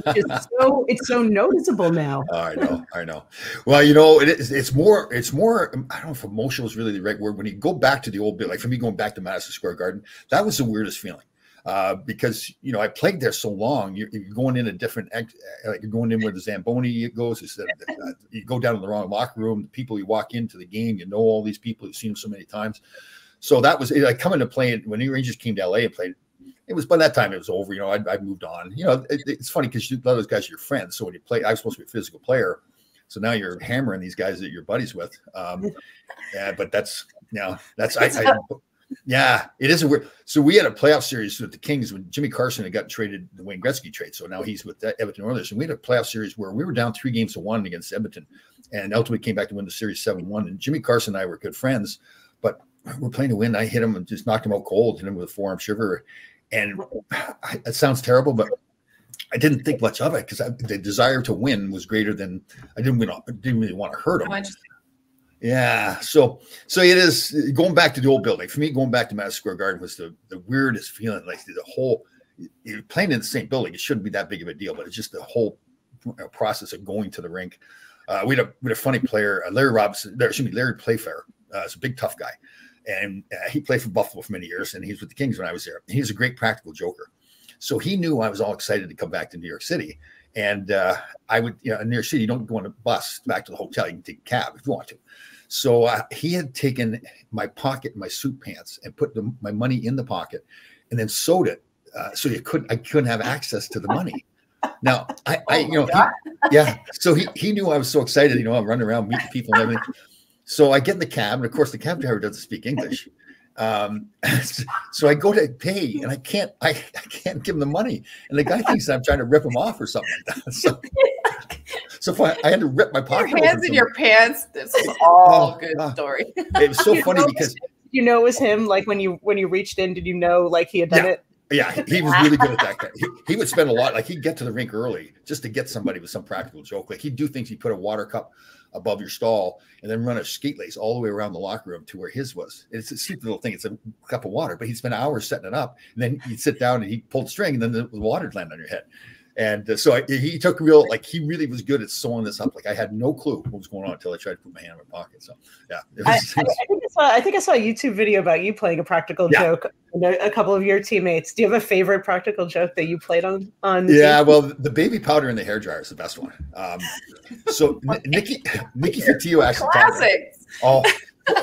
It's so noticeable now. I know. Well, it's more, I don't know if emotional is really the right word. When you go back to the old bit, like for me going back to Madison Square Garden, that was the weirdest feeling. Because, I played there so long, you're going in a different, like you're going in where the Zamboni goes. You go down in the wrong locker room. The people you walk into the game, all these people, you've seen them so many times. So that was like coming to play when the Rangers came to LA and played. It was by that time it was over. I'd moved on. It's funny because a lot of those guys are your friends. So when you play, I was supposed to be a physical player. So now you're hammering these guys that you're buddies with. But that's it is a weird. So we had a playoff series with the Kings when Jimmy Carson had got traded the Wayne Gretzky trade. So now he's with the Edmonton Oilers. And we had a playoff series where we were down 3-1 against Edmonton, and ultimately came back to win the series 7-1. And Jimmy Carson and I were good friends, but we're playing to win. I hit him and just knocked him out cold, hit him with a forearm shiver. And it sounds terrible, but I didn't think much of it because the desire to win was greater than I didn't really want to hurt him. Yeah. So it is going back to the old building. For me, going back to Madison Square Garden was the weirdest feeling. Like the whole, you're playing in the same building. It shouldn't be that big of a deal, but it's just the whole process of going to the rink. We had a funny player, Larry Playfair. It's a big, tough guy. And he played for Buffalo for many years, and he was with the Kings when I was there. He's a great practical joker. So he knew I was all excited to come back to New York City. And I would, in New York City, you don't go on a bus back to the hotel. You can take a cab if you want to. So he had taken my pocket, my suit pants, and put my money in the pocket, and then sewed it so I couldn't have access to the money. Now So he knew I was so excited. I'm running around meeting people and everything. So I get in the cab, and of course the cab driver doesn't speak English. So I go to pay, and I can't give him the money, and the guy thinks I'm trying to rip him off or something like that. So I had to rip my pocket. Your hands in your pants. This is all good story. It was so funny because it was him. Like when you reached in, did you know like he had done it? Yeah, he was really good at that guy. He would spend a lot. Like he'd get to the rink early just to get somebody with some practical joke. Like he'd do things. He'd put a water cup above your stall and then run a skate lace all the way around the locker room to where his was. It's a stupid little thing. It's a cup of water, but he'd spend hours setting it up. And then you'd sit down and he'd pull the string, and then the water would land on your head. And so he took he really was good at sewing this up. Like I had no clue what was going on until I tried to put my hand in my pocket. So yeah, I think I saw a YouTube video about you playing a practical joke and a couple of your teammates. Do you have a favorite practical joke that you played on? Yeah, well, the baby powder in the hairdryer is the best one. So Nikki Fatiu actually classics.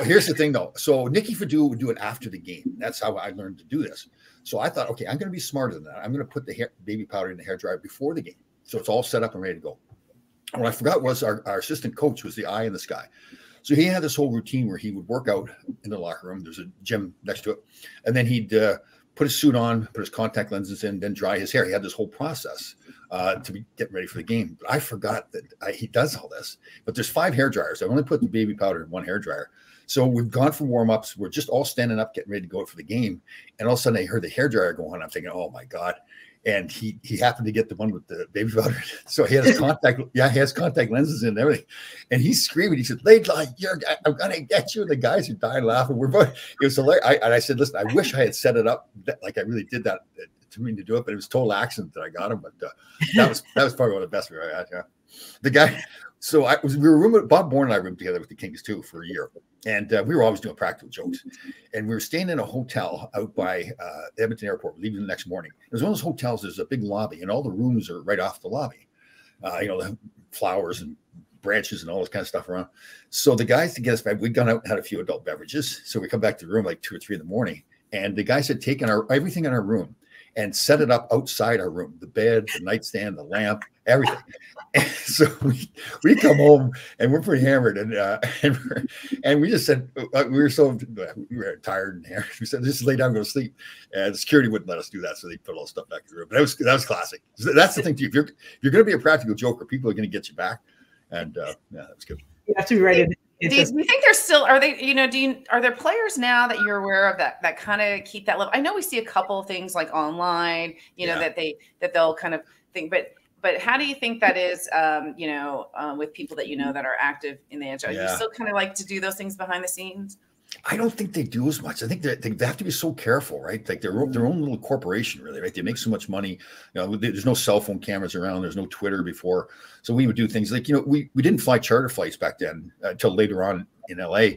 Here's the thing though. So Nikki Fatiu would do it after the game. That's how I learned to do this. So I thought, okay, I'm going to be smarter than that. I'm going to put the baby powder in the hairdryer before the game. So it's all set up and ready to go. And what I forgot was our assistant coach was the eye in the sky. So he had this whole routine where he would work out in the locker room. There's a gym next to it. And then he'd put his suit on, put his contact lenses in, then dry his hair. He had this whole process to be getting ready for the game. But I forgot that he does all this. But there's 5 hair dryers. I only put the baby powder in 1 hair dryer. So we've gone for warm-ups. We're just all standing up, getting ready to go for the game. And all of a sudden I heard the hairdryer go on. I'm thinking, oh my God. and he happened to get the one with the baby powder. So he has contact lenses and everything. And he's screaming. He said, Laidlaw, I'm gonna get you. And the guys are dying laughing. We're both, it was hilarious. And I said, listen, I wish I had set it up like I really did that to mean to do it, but it was total accident that I got him. But that was probably one of the best we ever had. Yeah. The guy, so we were rooming, Bob Bourne and I roomed together with the Kings too for a year. And we were always doing practical jokes. And we were staying in a hotel out by Edmonton Airport, leaving the next morning. It was one of those hotels, there's a big lobby, and all the rooms are right off the lobby. The flowers and branches and all this kind of stuff around. So the guys, to get us back, we'd gone out and had a few adult beverages. So we come back to the room like 2 or 3 in the morning. And the guys had taken everything in our room and set it up outside our room, the bed, the nightstand, the lamp, everything. And so we come home and we're pretty hammered, and we just said we were tired and hammered. We said, just lay down and go to sleep. And the security wouldn't let us do that, so they put all the stuff back in the room. But that was classic. That's the thing too. If you're going to be a practical joker, people are going to get you back. And that's good. You have to be ready. Do you think there's still, are they, are there players now that you're aware of that kind of keep that level? I know we see a couple of things like online, that they'll kind of think, but how do you think that is, with people that that are active in the NHL? You still kind of like to do those things behind the scenes? I don't think they do as much. I think they have to be so careful, right? Like their own little corporation, really, right? They make so much money. There's no cell phone cameras around. There's no Twitter before. So we would do things like, we didn't fly charter flights back then until later on in LA.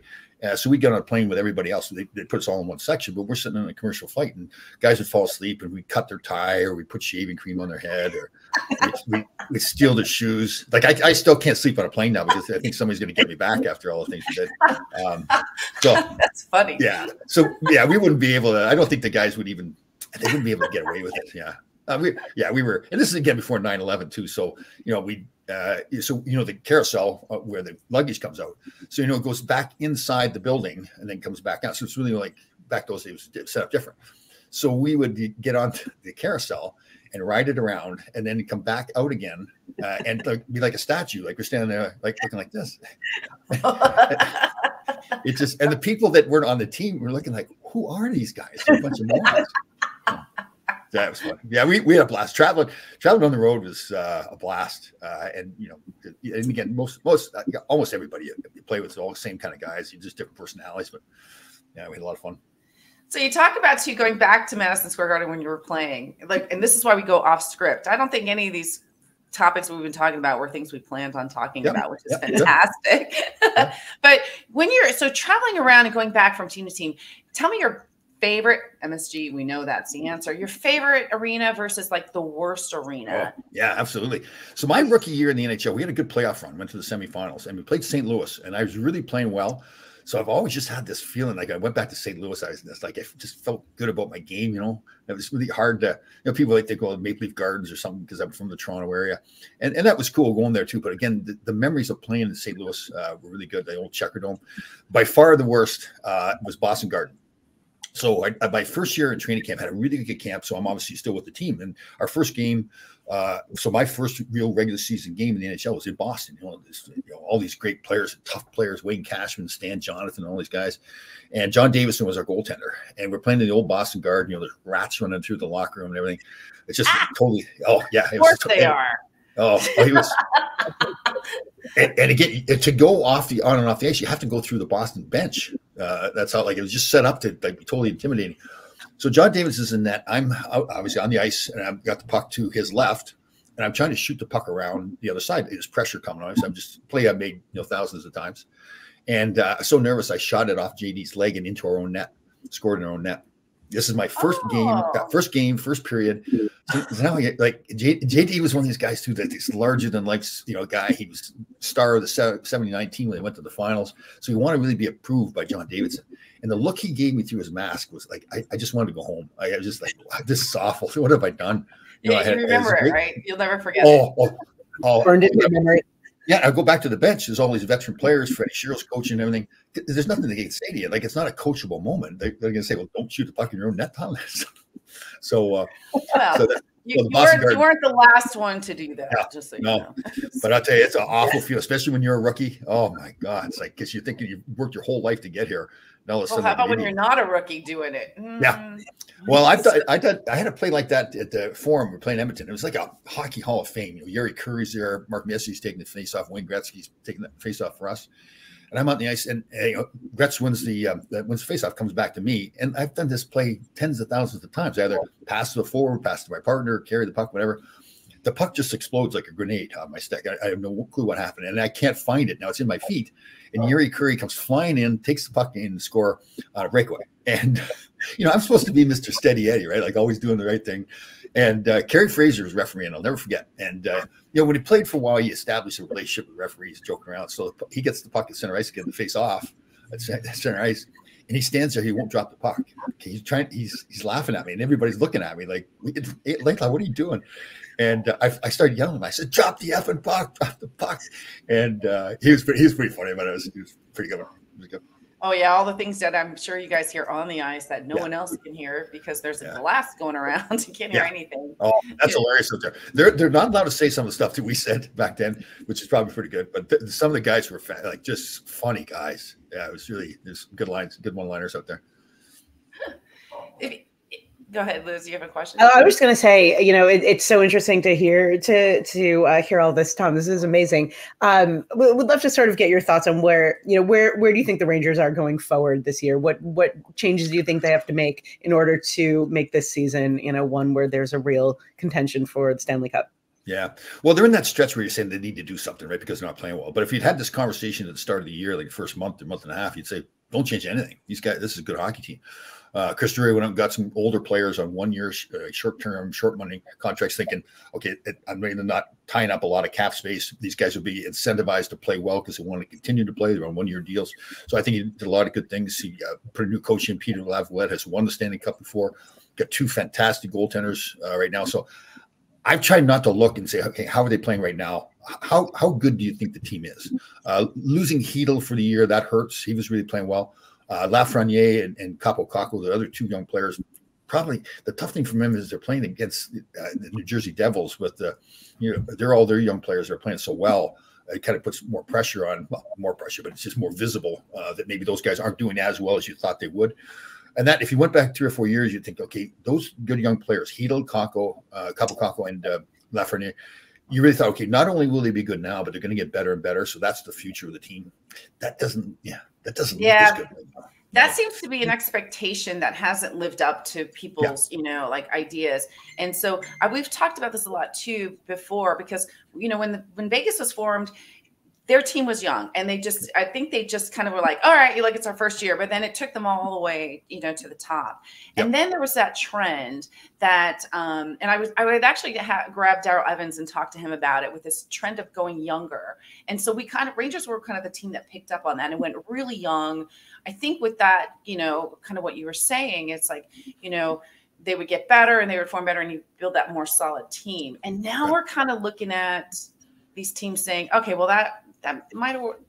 So we got on a plane with everybody else. They put us all in one section, but we're sitting in a commercial flight, and guys would fall asleep, and we cut their tie, or we put shaving cream on their head, or we steal their shoes. Like I still can't sleep on a plane now because I think somebody's going to get me back after all the things we did. So that's funny. Yeah. So we wouldn't be able to. I don't think the guys would even. They wouldn't be able to get away with it. Yeah. We were, and this is again before 9/11 too. So the carousel where the luggage comes out. So it goes back inside the building and then comes back out. So it's really like back those days it was set up different. So we would get onto the carousel and ride it around, and then come back out again and be like a statue, like we're standing there like looking like this. It just, and the people that weren't on the team were looking like, who are these guys? They're a bunch of morons. That was fun. Yeah, we had a blast. Traveling on the road was a blast. And again, almost everybody you play with is all the same kind of guys. You just different personalities, but yeah, we had a lot of fun. So you talk about going back to Madison Square Garden when you were playing, and this is why we go off script. I don't think any of these topics we've been talking about were things we planned on talking about, which is fantastic. But when you're traveling around and going back from team to team, tell me your favorite MSG. We know that's the answer. Your favorite arena versus like the worst arena. Oh, yeah, absolutely. So my rookie year in the NHL, we had a good playoff run, went to the semifinals, and we played St. Louis, and I was really playing well. So I've always just had this feeling like I went back to St. Louis. I just felt good about my game. It was really hard to, people like to go to Maple Leaf Gardens or something because I'm from the Toronto area. And that was cool going there too. But again, the memories of playing in St. Louis were really good. The old Checker Dome. By far the worst was Boston Garden. So my first year in training camp had a really good camp. So I'm obviously still with the team. And our first game, so my first real regular season game in the NHL was in Boston. All these great players, tough players, Wayne Cashman, Stan Jonathan, all these guys. And John Davison was our goaltender. And we're playing in the old Boston Garden. There's rats running through the locker room and everything. It's just totally, of course they are. He was. And again, to go on and off the ice, you have to go through the Boston bench. That's how, it was just set up to be totally intimidating. So John Davis is in net. I'm obviously on the ice, and I've got the puck to his left, and I'm trying to shoot the puck around the other side. There's pressure coming on. So I'm just I've made thousands of times, and so nervous I shot it off JD's leg and into our own net, scored in our own net. This is my first game, first period. So now JD was one of these guys too, that this larger than life, guy. He was star of the 79 team when they went to the finals. So he wanted to really be approved by John Davidson. And the look he gave me through his mask was like, I just wanted to go home. I was just like, wow, this is awful. What have I done? You remember it, right? You'll never forget it. Burned it in your memory. Yeah, I go back to the bench. There's all these veteran players, Freddie Shearer's coaching and everything. There's nothing they can say to you. It's not a coachable moment. They're going to say, well, don't shoot the puck in your own net, Tom. You weren't the last one to do that. Yeah, just so you know. But I'll tell you, it's an awful feel, especially when you're a rookie. Oh my God. It's like, because you're thinking you've worked your whole life to get here. Now all of a Well, sudden, how about when you're not a rookie doing it? Yeah. Well, I had to play like that at the Forum. We're playing Edmonton. It was like a hockey Hall of Fame. Yuri Curry's there. Mark Messie's taking the face off. Wayne Gretzky's taking the face off for us. And I'm on the ice, and Gretz wins the face off, comes back to me, and I've done this play tens of thousands of times. I either pass to the forward, pass to my partner, carry the puck, whatever. The puck just explodes like a grenade on my stick. I have no clue what happened, and I can't find it now. It's in my feet, and Yuri Curry comes flying in, takes the puck in, and score on a breakaway. And I'm supposed to be Mr. Steady Eddie, right? Like always doing the right thing. And Kerry Fraser was referee, and I'll never forget. And when he played for a while, he established a relationship with referees, joking around. So he gets the puck at center ice, getting the face off at center ice, and he stands there. He won't drop the puck. Okay, he's laughing at me, and everybody's looking at me like, Laidlaw, what are you doing? And I started yelling at him. I said, "Drop the effing puck! Drop the puck!" And he was pretty funny, but he was pretty good. It was good. Oh yeah, all the things that I'm sure you guys hear on the ice that no one else can hear because there's a blast going around. You can't hear anything. Oh, that's hilarious out there. They're not allowed to say some of the stuff that we said back then, which is probably pretty good. But some of the guys were like just funny guys. Yeah, it was really there's good lines, good one-liners out there. Go ahead, Liz. You have a question? I was just going to say, it's so interesting to hear hear all this, Tom. This is amazing. We'd love to sort of get your thoughts on where do you think the Rangers are going forward this year? What changes do you think they have to make in order to make this season, one where there's a real contention for the Stanley Cup? Yeah. Well, they're in that stretch where you're saying they need to do something, right? Because they're not playing well. But if you'd had this conversation at the start of the year, like the first month or month and a half, you'd say, don't change anything. These guys, this is a good hockey team. Chris Drury went out and got some older players on 1 year short-term, short money contracts, thinking, okay, I'm really not tying up a lot of cap space. These guys will be incentivized to play well because they want to continue to play. They're on 1 year deals. So I think he did a lot of good things. He put a new coach in. Peter Laviolette has won the Stanley Cup before. Got two fantastic goaltenders right now. So I've tried not to look and say, okay, how are they playing right now? How good do you think the team is? Losing Hedl for the year, that hurts. He was really playing well. Lafreniere and Capo Caco, the other two young players, probably the tough thing for them is they're playing against the New Jersey Devils with they're all their young players are playing so well. It kind of puts more pressure on, well, more pressure, but it's just more visible that maybe those guys aren't doing as well as you thought they would. And that if you went back 3 or 4 years, you'd think, okay, those good young players, Hedl, Capo Caco, and Lafreniere, you really thought, okay, not only will they be good now, but they're going to get better and better. So that's the future of the team. That doesn't look as good right now. That seems to be an expectation that hasn't lived up to people's, like ideas. And so we've talked about this a lot too before, because, when Vegas was formed, their team was young, and I think they just kind of were like, all right, it's our first year, but then it took them all the way, to the top. Yep. And then there was that trend that, and I would actually grab Darryl Evans and talk to him about it, with this trend of going younger. And so Rangers were kind of the team that picked up on that and went really young. I think with that, kind of what you were saying, it's like, they would get better and they would form better, and you build that more solid team. And now we're kind of looking at these teams saying, okay, well, that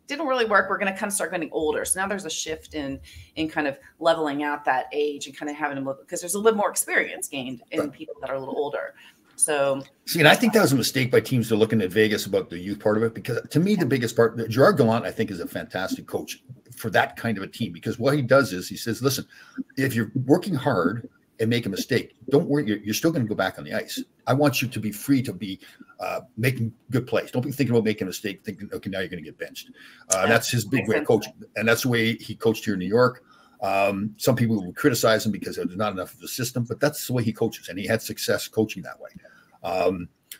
didn't really work. We're going to kind of start getting older. So now there's a shift in kind of leveling out that age and kind of having them look, because there's a little more experience gained in people that are a little older. So and I think that was a mistake by teams to looking at Vegas about the youth part of it, because to me, the biggest part, Gerard Gallant, I think, is a fantastic coach for that kind of a team, because what he does is he says, listen, if you're working hard and make a mistake, don't worry, you're still going to go back on the ice. I want you to be free to be making good plays. Don't be thinking about making a mistake, thinking, okay, now you're going to get benched. That's his big way of coaching. And that's the way he coached here in New York. Some people would criticize him because there's not enough of a system, but that's the way he coaches, and he had success coaching that way.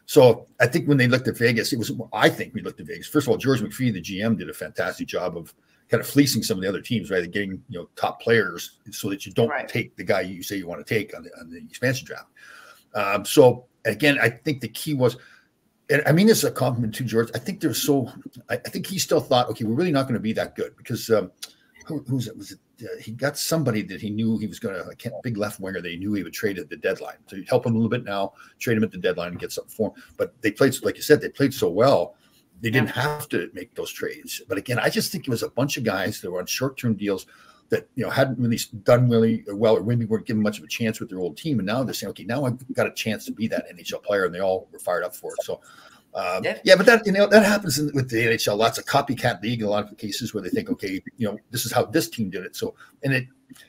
So I think when they looked at Vegas, I think we looked at Vegas. First of all, George McPhee, the GM, did a fantastic job of kind of fleecing some of the other teams, right? Getting, top players so that you don't take the guy you say you want to take on the expansion draft. So again, I think the key was, and I mean, this is a compliment to George. I think I think he still thought, okay, we're really not going to be that good, because who's it? Was it? He got somebody that he knew he was going to, big left winger that he knew he would trade at the deadline. So he'd help him a little bit now, trade him at the deadline and get something for him. But they played, like you said, they played so well, they didn't have to make those trades. But again, I just think it was a bunch of guys that were on short-term deals that, hadn't really done really well, or maybe weren't given much of a chance with their old team. And now they're saying, okay, now I've got a chance to be that NHL player, and they all were fired up for it. So Yeah, but that that happens with the NHL. Lots of copycat league in a lot of cases where they think, okay, this is how this team did it. So, and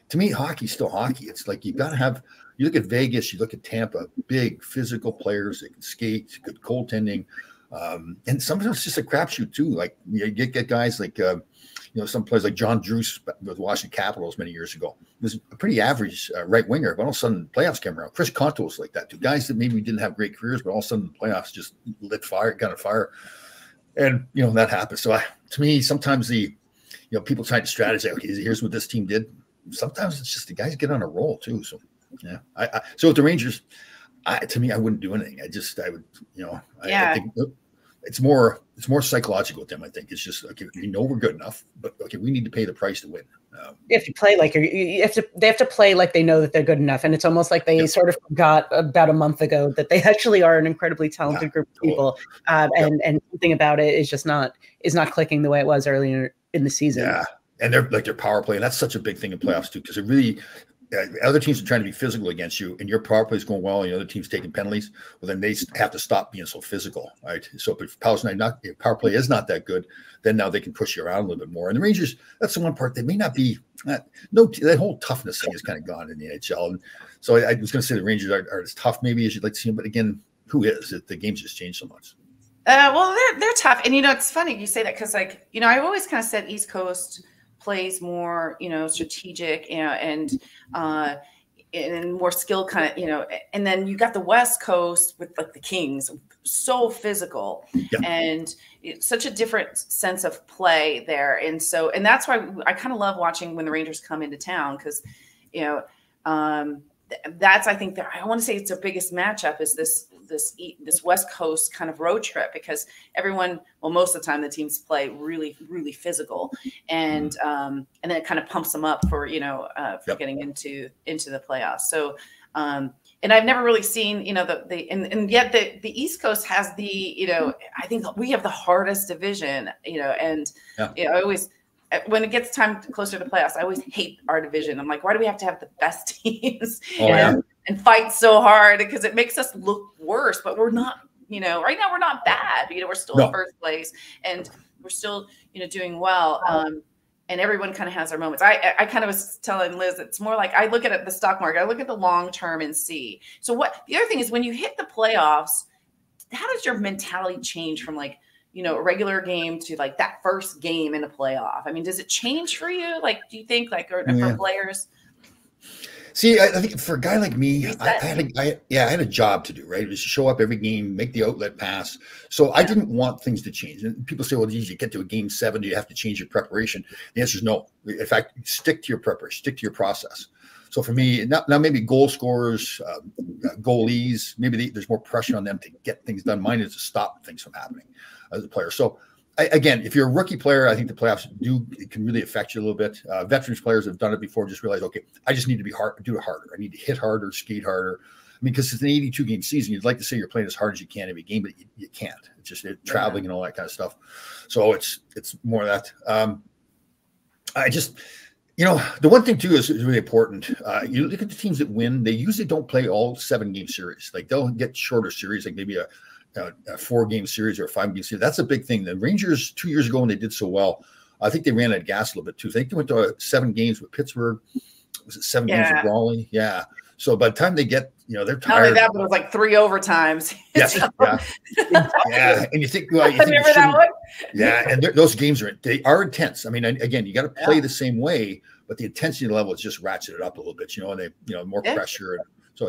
to me, hockey's still hockey. It's like you got to have. You look at Vegas, you look at Tampa, big physical players that can skate, good goaltending, and sometimes it's just a crapshoot too. Like you get guys like some players like John Druce with Washington Capitals many years ago. He was a pretty average right winger, but all of a sudden playoffs came around. Chris Conto was like that too. Guys that maybe didn't have great careers, but all of a sudden playoffs just got a fire, and that happens. So to me, sometimes people try to strategize. Okay, here's what this team did. Sometimes it's just the guys get on a roll too. So yeah, so with the Rangers, to me, I wouldn't do anything. I would, I think it's more psychological with them. I think it's just okay. We're good enough, but okay, we need to pay the price to win. You have to play like they have to play like they know that they're good enough, and it's almost like they sort of forgot about a month ago that they actually are an incredibly talented group of people, and something about it is not clicking the way it was earlier in the season. Yeah, and their power play, and that's such a big thing in playoffs too, because it really. Other teams are trying to be physical against you, and your power play is going well, and the other team's taking penalties. Well, then they have to stop being so physical, right? So if power play is not that good, then now they can push you around a little bit more. And the Rangers, that's the one part that may not be that whole toughness thing is kind of gone in the NHL. And so I was going to say the Rangers are as tough maybe as you'd like to see them, but again, who is? The game's just changed so much. Well, they're tough, and it's funny you say that because I've always kind of said East Coast plays more, strategic, and more skill kind of, and then you got the West Coast with like the Kings, so physical, and it's such a different sense of play there. And that's why I kind of love watching when the Rangers come into town, because, that's, I think that I want to say it's their biggest matchup is this West Coast kind of road trip, because most of the time the teams play really, really physical, and then it kind of pumps them up for getting into the playoffs. So and I've never really seen and yet the East Coast has I think we have the hardest division, and I always. When it gets time closer to playoffs, I always hate our division. I'm like, why do we have to have the best teams and fight so hard? Because it makes us look worse, but we're not, right now we're not bad. We're still in first place, and we're still, doing well. And everyone kind of has their moments. I kind of was telling Liz, it's more like I look at the stock market. I look at the long term and see. So the other thing is when you hit the playoffs, how does your mentality change from a regular game to that first game in a playoff? I mean, does it change for you? Do you think or for players? See, I think for a guy like me, I had a job to do, right? It was to show up every game, make the outlet pass. So I didn't want things to change. And people say, well, geez, you get to a game 7, do you have to change your preparation? The answer is no. In fact, stick to your preparation, stick to your process. So for me, now maybe goal scorers, goalies, maybe there's more pressure on them to get things done. Mine is to stop things from happening as a player. So again, if you're a rookie player, I think the playoffs can really affect you a little bit. Veterans players have done it before, just realize, okay, I just need to do it harder. I need to hit harder, skate harder. I mean, because it's an 82-game season, you'd like to say you're playing as hard as you can every game, but you can't. It's just traveling and all that kind of stuff. So it's more of that. The one thing too is really important. You look at the teams that win; they usually don't play all 7-game series. They'll get shorter series, like maybe a 4-game series or a 5-game series. That's a big thing. The Rangers 2 years ago when they did so well, I think they ran out of gas a little bit too. I think they went to 7 games with Pittsburgh. Was it 7 games with Raleigh? Yeah. So by the time they get, they're tired. Not only that, but it was 3 overtimes. Yes. Yeah. And you think, remember that one? Yeah. And those games they are intense. I mean, again, you got to play the same way, but the intensity level is just ratcheted up a little bit, and they, more pressure. And so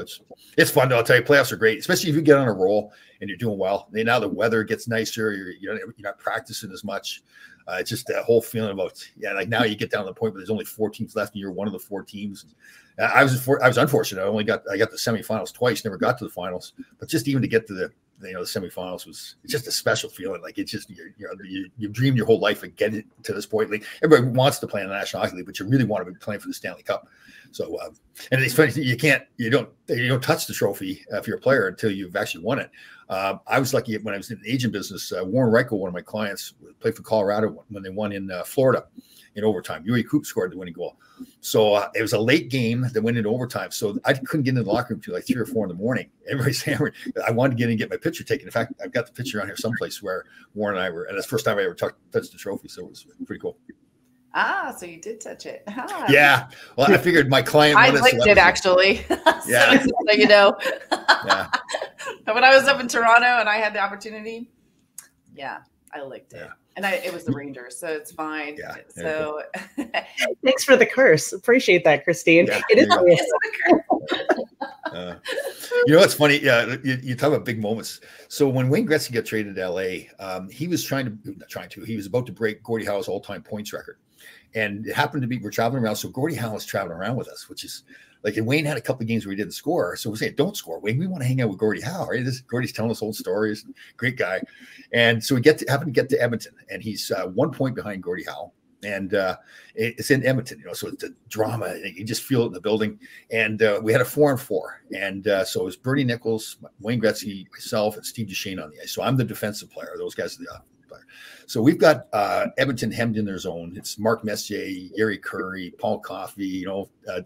it's fun. I'll tell you, playoffs are great, especially if you get on a roll and you're doing well. Now the weather gets nicer. You're not practicing as much. It's just that whole feeling about, now you get down to the point where there's only 4 teams left and you're one of the 4 teams. I was unfortunate. I got the semifinals twice, never got to the finals, but just even to get to the semifinals it's just a special feeling. It's just, you dreamed your whole life of getting to this point. Everybody wants to play in the National Hockey League, but you really want to be playing for the Stanley Cup. So, and it's funny, you don't touch the trophy if you're a player until you've actually won it. I was lucky when I was in the agent business. Warren Reichel, one of my clients, played for Colorado when they won in Florida in overtime. Yuri Coop scored the winning goal. So it was a late game that went into overtime. So I couldn't get into the locker room till like 3 or 4 in the morning. Everybody's hammered. I wanted to get in and get my picture taken. In fact, I've got the picture on here someplace where Warren and I were, and that's the first time I ever touched the trophy. So it was pretty cool. Ah, so you did touch it. Ah. Yeah. Well, I figured my client. I licked it actually. Yeah. So you know. Yeah. When I was up in Toronto and I had the opportunity, yeah, I licked it. Yeah. And it was the Rangers, so it's fine. Yeah. So thanks for the curse. Appreciate that, Christine. Yeah, it is you know what's funny? Yeah, you talk about big moments. So when Wayne Gretzky got traded to LA, he was he was about to break Gordie Howe's all-time points record. And it happened to be, we're traveling around. So Gordie Howe was traveling around with us, which is like, and Wayne had a couple of games where he didn't score. So we're saying, don't score, Wayne. We want to hang out with Gordie Howe, right? Gordie's telling us old stories, great guy. And so we happen to get to Edmonton, and he's 1 point behind Gordie Howe. And it's in Edmonton, so it's a drama. You just feel it in the building. And we had a 4-on-4. And so it was Bernie Nichols, Wayne Gretzky, myself, and Steve Duchesne on the ice. So I'm the defensive player. Those guys are the player. So we've got Edmonton hemmed in their zone. It's Mark Messier, Gary Curry, Paul Coffey,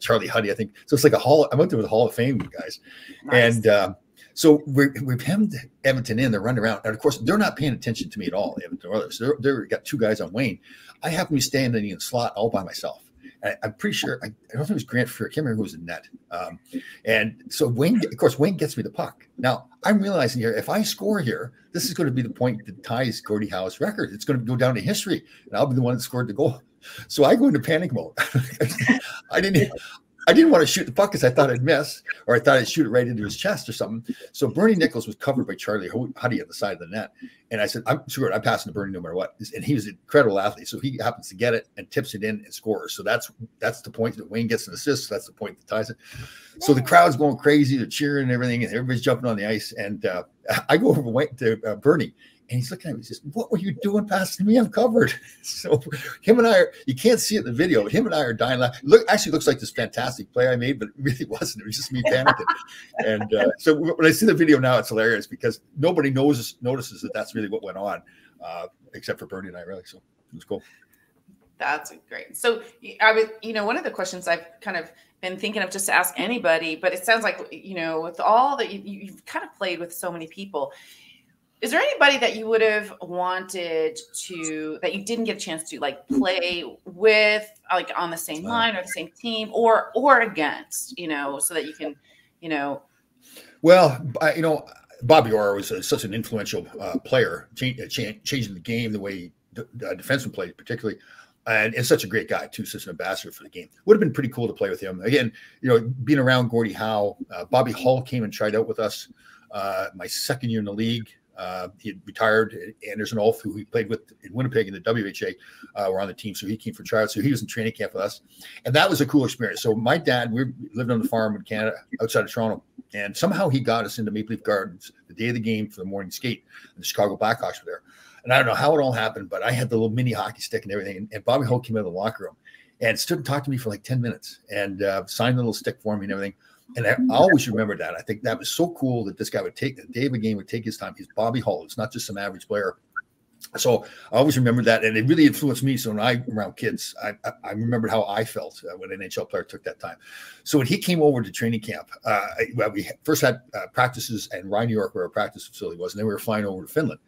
Charlie Huddy, I think. So it's like I went there with a Hall of Fame guys. Nice. And so we've hemmed Edmonton in. They're running around. And, of course, they're not paying attention to me at all, Edmonton or others. They've got 2 guys on Wayne. I happen to be standing in the slot all by myself. I'm pretty sure, I don't know if it was Grant Fuhr. I can't remember who was in net. And so Wayne gets me the puck. Now, I'm realizing here, if I score here, this is going to be the point that ties Gordie Howe's record. It's going to go down to history, and I'll be the one that scored the goal. So I go into panic mode. I didn't want to shoot the puck because I thought I'd miss, or I thought I'd shoot it right into his chest or something. So Bernie Nichols was covered by Charlie Huddy at the side of the net. And I said, I'm sure I'm passing to Bernie no matter what. And he was an incredible athlete. So he happens to get it and tips it in and scores. So that's the point that Wayne gets an assist. That's the point that ties it. So the crowd's going crazy. They're cheering and everything. And everybody's jumping on the ice. And I go over to Bernie. And he's looking at me, he says, what were you doing passing me? I'm covered. So him and I you can't see it in the video, but him and I are dying laughing. Actually looks like this fantastic play I made, but it really wasn't. It was just me panicking. And so when I see the video now, it's hilarious because nobody notices that that's really what went on, except for Bernie and I, really. So it was cool. That's great. So I was, one of the questions I've kind of been thinking of just to ask anybody, but it sounds like, with all that you've kind of played with so many people, is there anybody that you would have wanted to, that you didn't get a chance to play with, on the same line or the same team or against, so that you can, Well, Bobby Orr was such an influential player, changing the game, the way defensemen played particularly. And such a great guy too, such an ambassador for the game. Would have been pretty cool to play with him. Again, being around Gordie Howe, Bobby Hull came and tried out with us my second year in the league. He had retired. Anderson Ulf, who he played with in Winnipeg in the WHA, were on the team. So he came for tryouts. So he was in training camp with us. And that was a cool experience. So my dad, we lived on the farm in Canada, outside of Toronto. And somehow he got us into Maple Leaf Gardens the day of the game for the morning skate. And the Chicago Blackhawks were there. And I don't know how it all happened, but I had the little mini hockey stick and everything. And Bobby Hull came out of the locker room and stood and talked to me for like 10 minutes and signed the little stick for me and everything. And I always remember that. I think that was so cool that this guy would take the day of a game, would take his time. He's Bobby Hull. It's not just some average player. So I always remember that. And it really influenced me. So when I around kids, I remembered how I felt when an NHL player took that time. So when he came over to training camp, we first had practices in Rye, New York, where our practice facility was. And then we were flying over to Finland.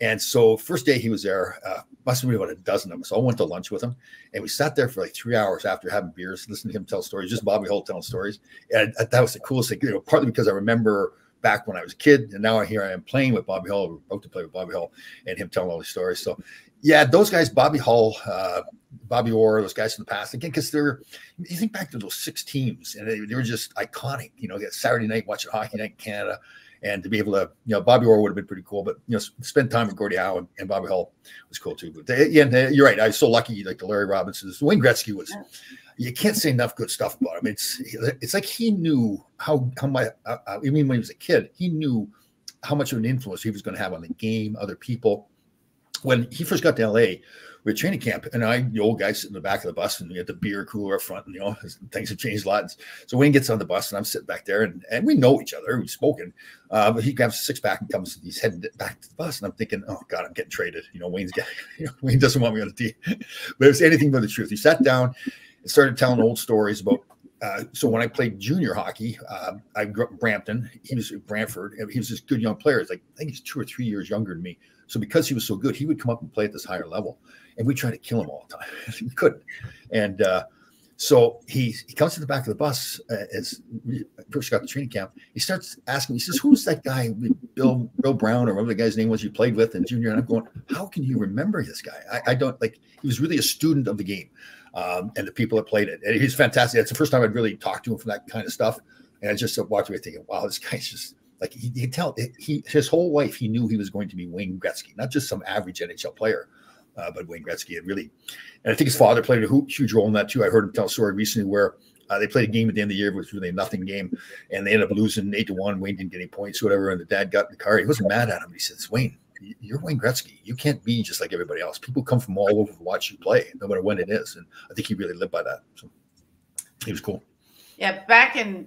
And so first day he was there, must have been about a dozen of us. I went to lunch with him, and we sat there for like 3 hours after having beers, listening to him tell stories, just Bobby Hull telling stories. And that was the coolest thing, partly because I remember back when I was a kid, and now here I am playing with Bobby Hull, we're about to play with Bobby Hull, and him telling all these stories. So yeah, those guys, Bobby Hull, Bobby Orr, those guys from the past, again, because you think back to those 6 teams, and they were just iconic, Saturday night watching Hockey Night in Canada. And to be able to, Bobby Orr would have been pretty cool, but, spend time with Gordie Howe and Bobby Hull was cool too. But you're right. I was so lucky, like the Larry Robinsons. Wayne Gretzky was, you can't say enough good stuff about him. It's like he knew how much, even when he was a kid, he knew how much of an influence he was going to have on the game, other people. When he first got to LA, we had training camp, and the old guy sitting in the back of the bus, and we had the beer cooler up front, and things have changed a lot. So Wayne gets on the bus, and I'm sitting back there, and we know each other, we've spoken, but he grabs a six-pack and he's heading back to the bus, and I'm thinking, oh God, I'm getting traded. Wayne doesn't want me on the team, but it's anything but the truth. He sat down and started telling old stories about. So when I played junior hockey, I grew up in Brampton. He was at Brantford. He was this good young player. It's like, I think he's 2 or 3 years younger than me. So because he was so good, he would come up and play at this higher level. And we tried to kill him all the time. We couldn't. And so he comes to the back of the bus as we first got to training camp. He starts asking me, he says, who's that guy, Bill Brown, or whatever the guy's name was you played with in junior? And I'm going, how can you remember this guy? I don't, like, he was really a student of the game. And the people that played it. And he's fantastic. It's the first time I'd really talked to him for that kind of stuff. And I just walked away thinking, wow, this guy's just like, he could tell his whole life, he knew he was going to be Wayne Gretzky, not just some average NHL player, but Wayne Gretzky. And I think his father played a huge role in that too. I heard him tell a story recently where they played a game at the end of the year, which was really a nothing game. And they ended up losing 8-1. Wayne didn't get any points, whatever. And the dad got in the car. He wasn't mad at him. He says, Wayne, you're Wayne Gretzky. You can't be just like everybody else. People come from all over to watch you play, no matter when it is. And I think he really lived by that. So he was cool. Yeah,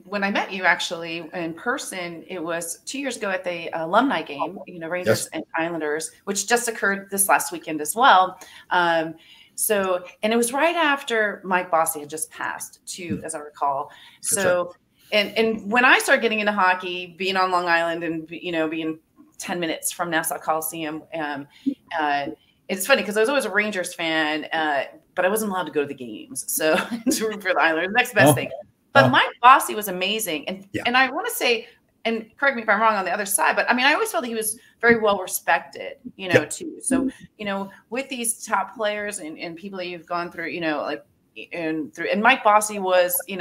when I met you actually in person, it was 2 years ago at the alumni game, Rangers and Islanders, which just occurred this last weekend as well. And it was right after Mike Bossy had just passed too, as I recall. So, and when I started getting into hockey, being on Long Island and, being 10 minutes from Nassau Coliseum. It's funny because I was always a Rangers fan, but I wasn't allowed to go to the games. So to root for the Islanders, next best thing. But Mike Bossy was amazing. And I want to say, and correct me if I'm wrong on the other side, but I mean, I always felt that he was very well respected, too. So, with these top players and people that you've gone through, and Mike Bossy was, the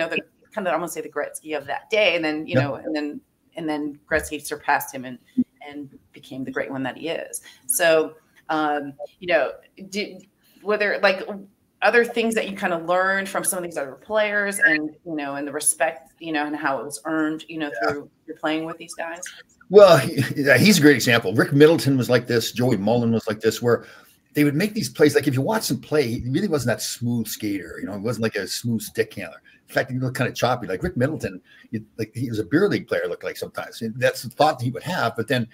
kind of, I'm going to say the Gretzky of that day. And then, and then Gretzky surpassed him and became the great one that he is. So, whether like other things that you kind of learned from some of these other players and, and the respect, and how it was earned, through your playing with these guys. Well, he's a great example. Rick Middleton was like this. Joey Mullen was like this, where they would make these plays. Like if you watch him play, he really wasn't that smooth skater. He wasn't like a smooth stick handler. In fact, he looked kind of choppy. Like Rick Middleton, he was a beer league player, looked like sometimes. And that's the thought he would have. But then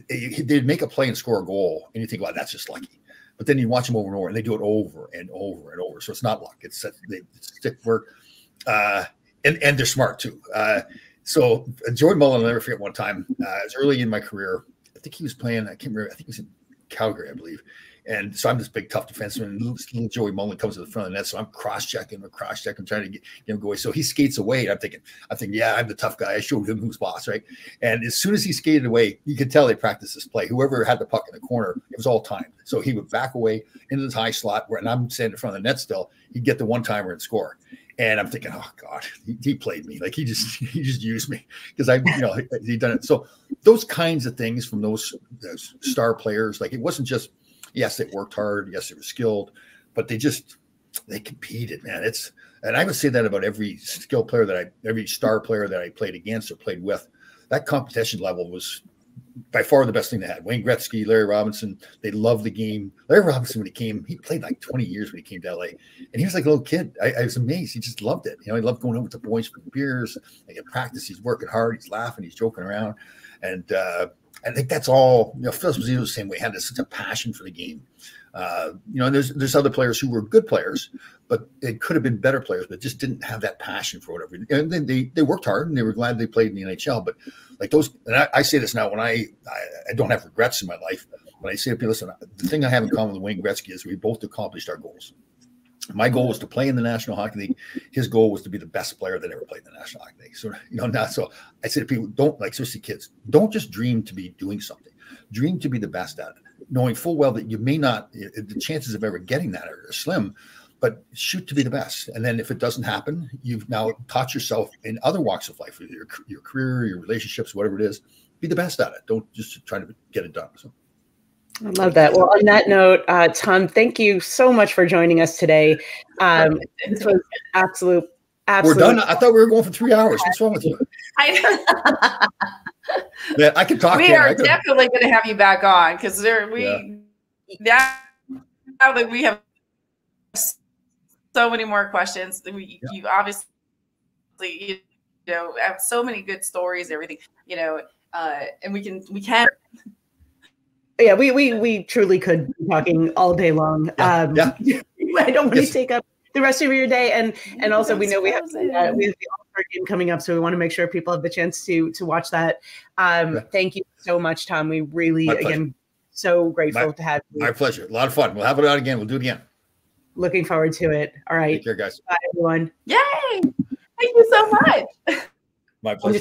they'd make a play and score a goal, and you think, wow, that's just lucky. But then you watch them over and over, and they do it over and over and over. So it's not luck. It's stick work, and they're smart too. So Joey Mullen, I'll never forget one time. It was early in my career. I think he was playing. I can't remember. I think he was in Calgary, I believe. And so I'm this big, tough defenseman. And little Joey Mullen comes to the front of the net. So I'm cross-checking, trying to get him going. So he skates away. And I'm thinking, yeah, I'm the tough guy. I showed him who's boss, right? And as soon as he skated away, you could tell they practiced this play. Whoever had the puck in the corner, it was all timed. So he would back away into the high slot and I'm standing in front of the net still. He'd get the one-timer and score. And I'm thinking, oh God, he played me. Like he just used me because he done it. So those kinds of things from those star players, like it wasn't just, yes, they worked hard. Yes, they were skilled, but they competed, man. And I would say that about every skill player every star player that I played against or played with. That competition level was by far the best thing they had. Wayne Gretzky, Larry Robinson, they loved the game. Larry Robinson, when he played like 20 years when he came to LA, and he was like a little kid. I was amazed. He just loved it. He loved going over to boys for beers. Like at practice, he's working hard. He's laughing. He's joking around. And I think that's all. Phil Esposito was the same way. He had such a passion for the game. There's other players who were good players, but they could have been better players, but just didn't have that passion for whatever. And then they worked hard and they were glad they played in the NHL. But like those, and I say this now when I don't have regrets in my life. When I say to people, listen, the thing I have in common with Wayne Gretzky is we both accomplished our goals. My goal was to play in the National Hockey League. His goal was to be the best player that ever played in the National Hockey League. So, so I say to people, especially kids, don't just dream to be doing something. Dream to be the best at it, knowing full well that you may not, the chances of ever getting that are slim, but shoot to be the best. And then if it doesn't happen, you've now taught yourself in other walks of life, your career, your relationships, whatever it is, be the best at it. Don't just try to get it done. So. I love that. Well, on that note, Tom, thank you so much for joining us today. This was absolute. We're done. I thought we were going for 3 hours. What's wrong with you? Yeah, I could talk. We are definitely going to have you back on because that like we have so many more questions. You obviously, you know, have so many good stories, everything, you know, and we can. Yeah, we truly could be talking all day long. I don't want to take up the rest of your day, and also we know we have the All-Star game coming up, so we want to make sure people have the chance to watch that. Thank you so much, Tom. We really again so grateful to have you. My pleasure. A lot of fun. We'll have it out again. We'll do it again. Looking forward to it. All right. Take care, guys. Bye, everyone. Yay! Thank you so much. My pleasure.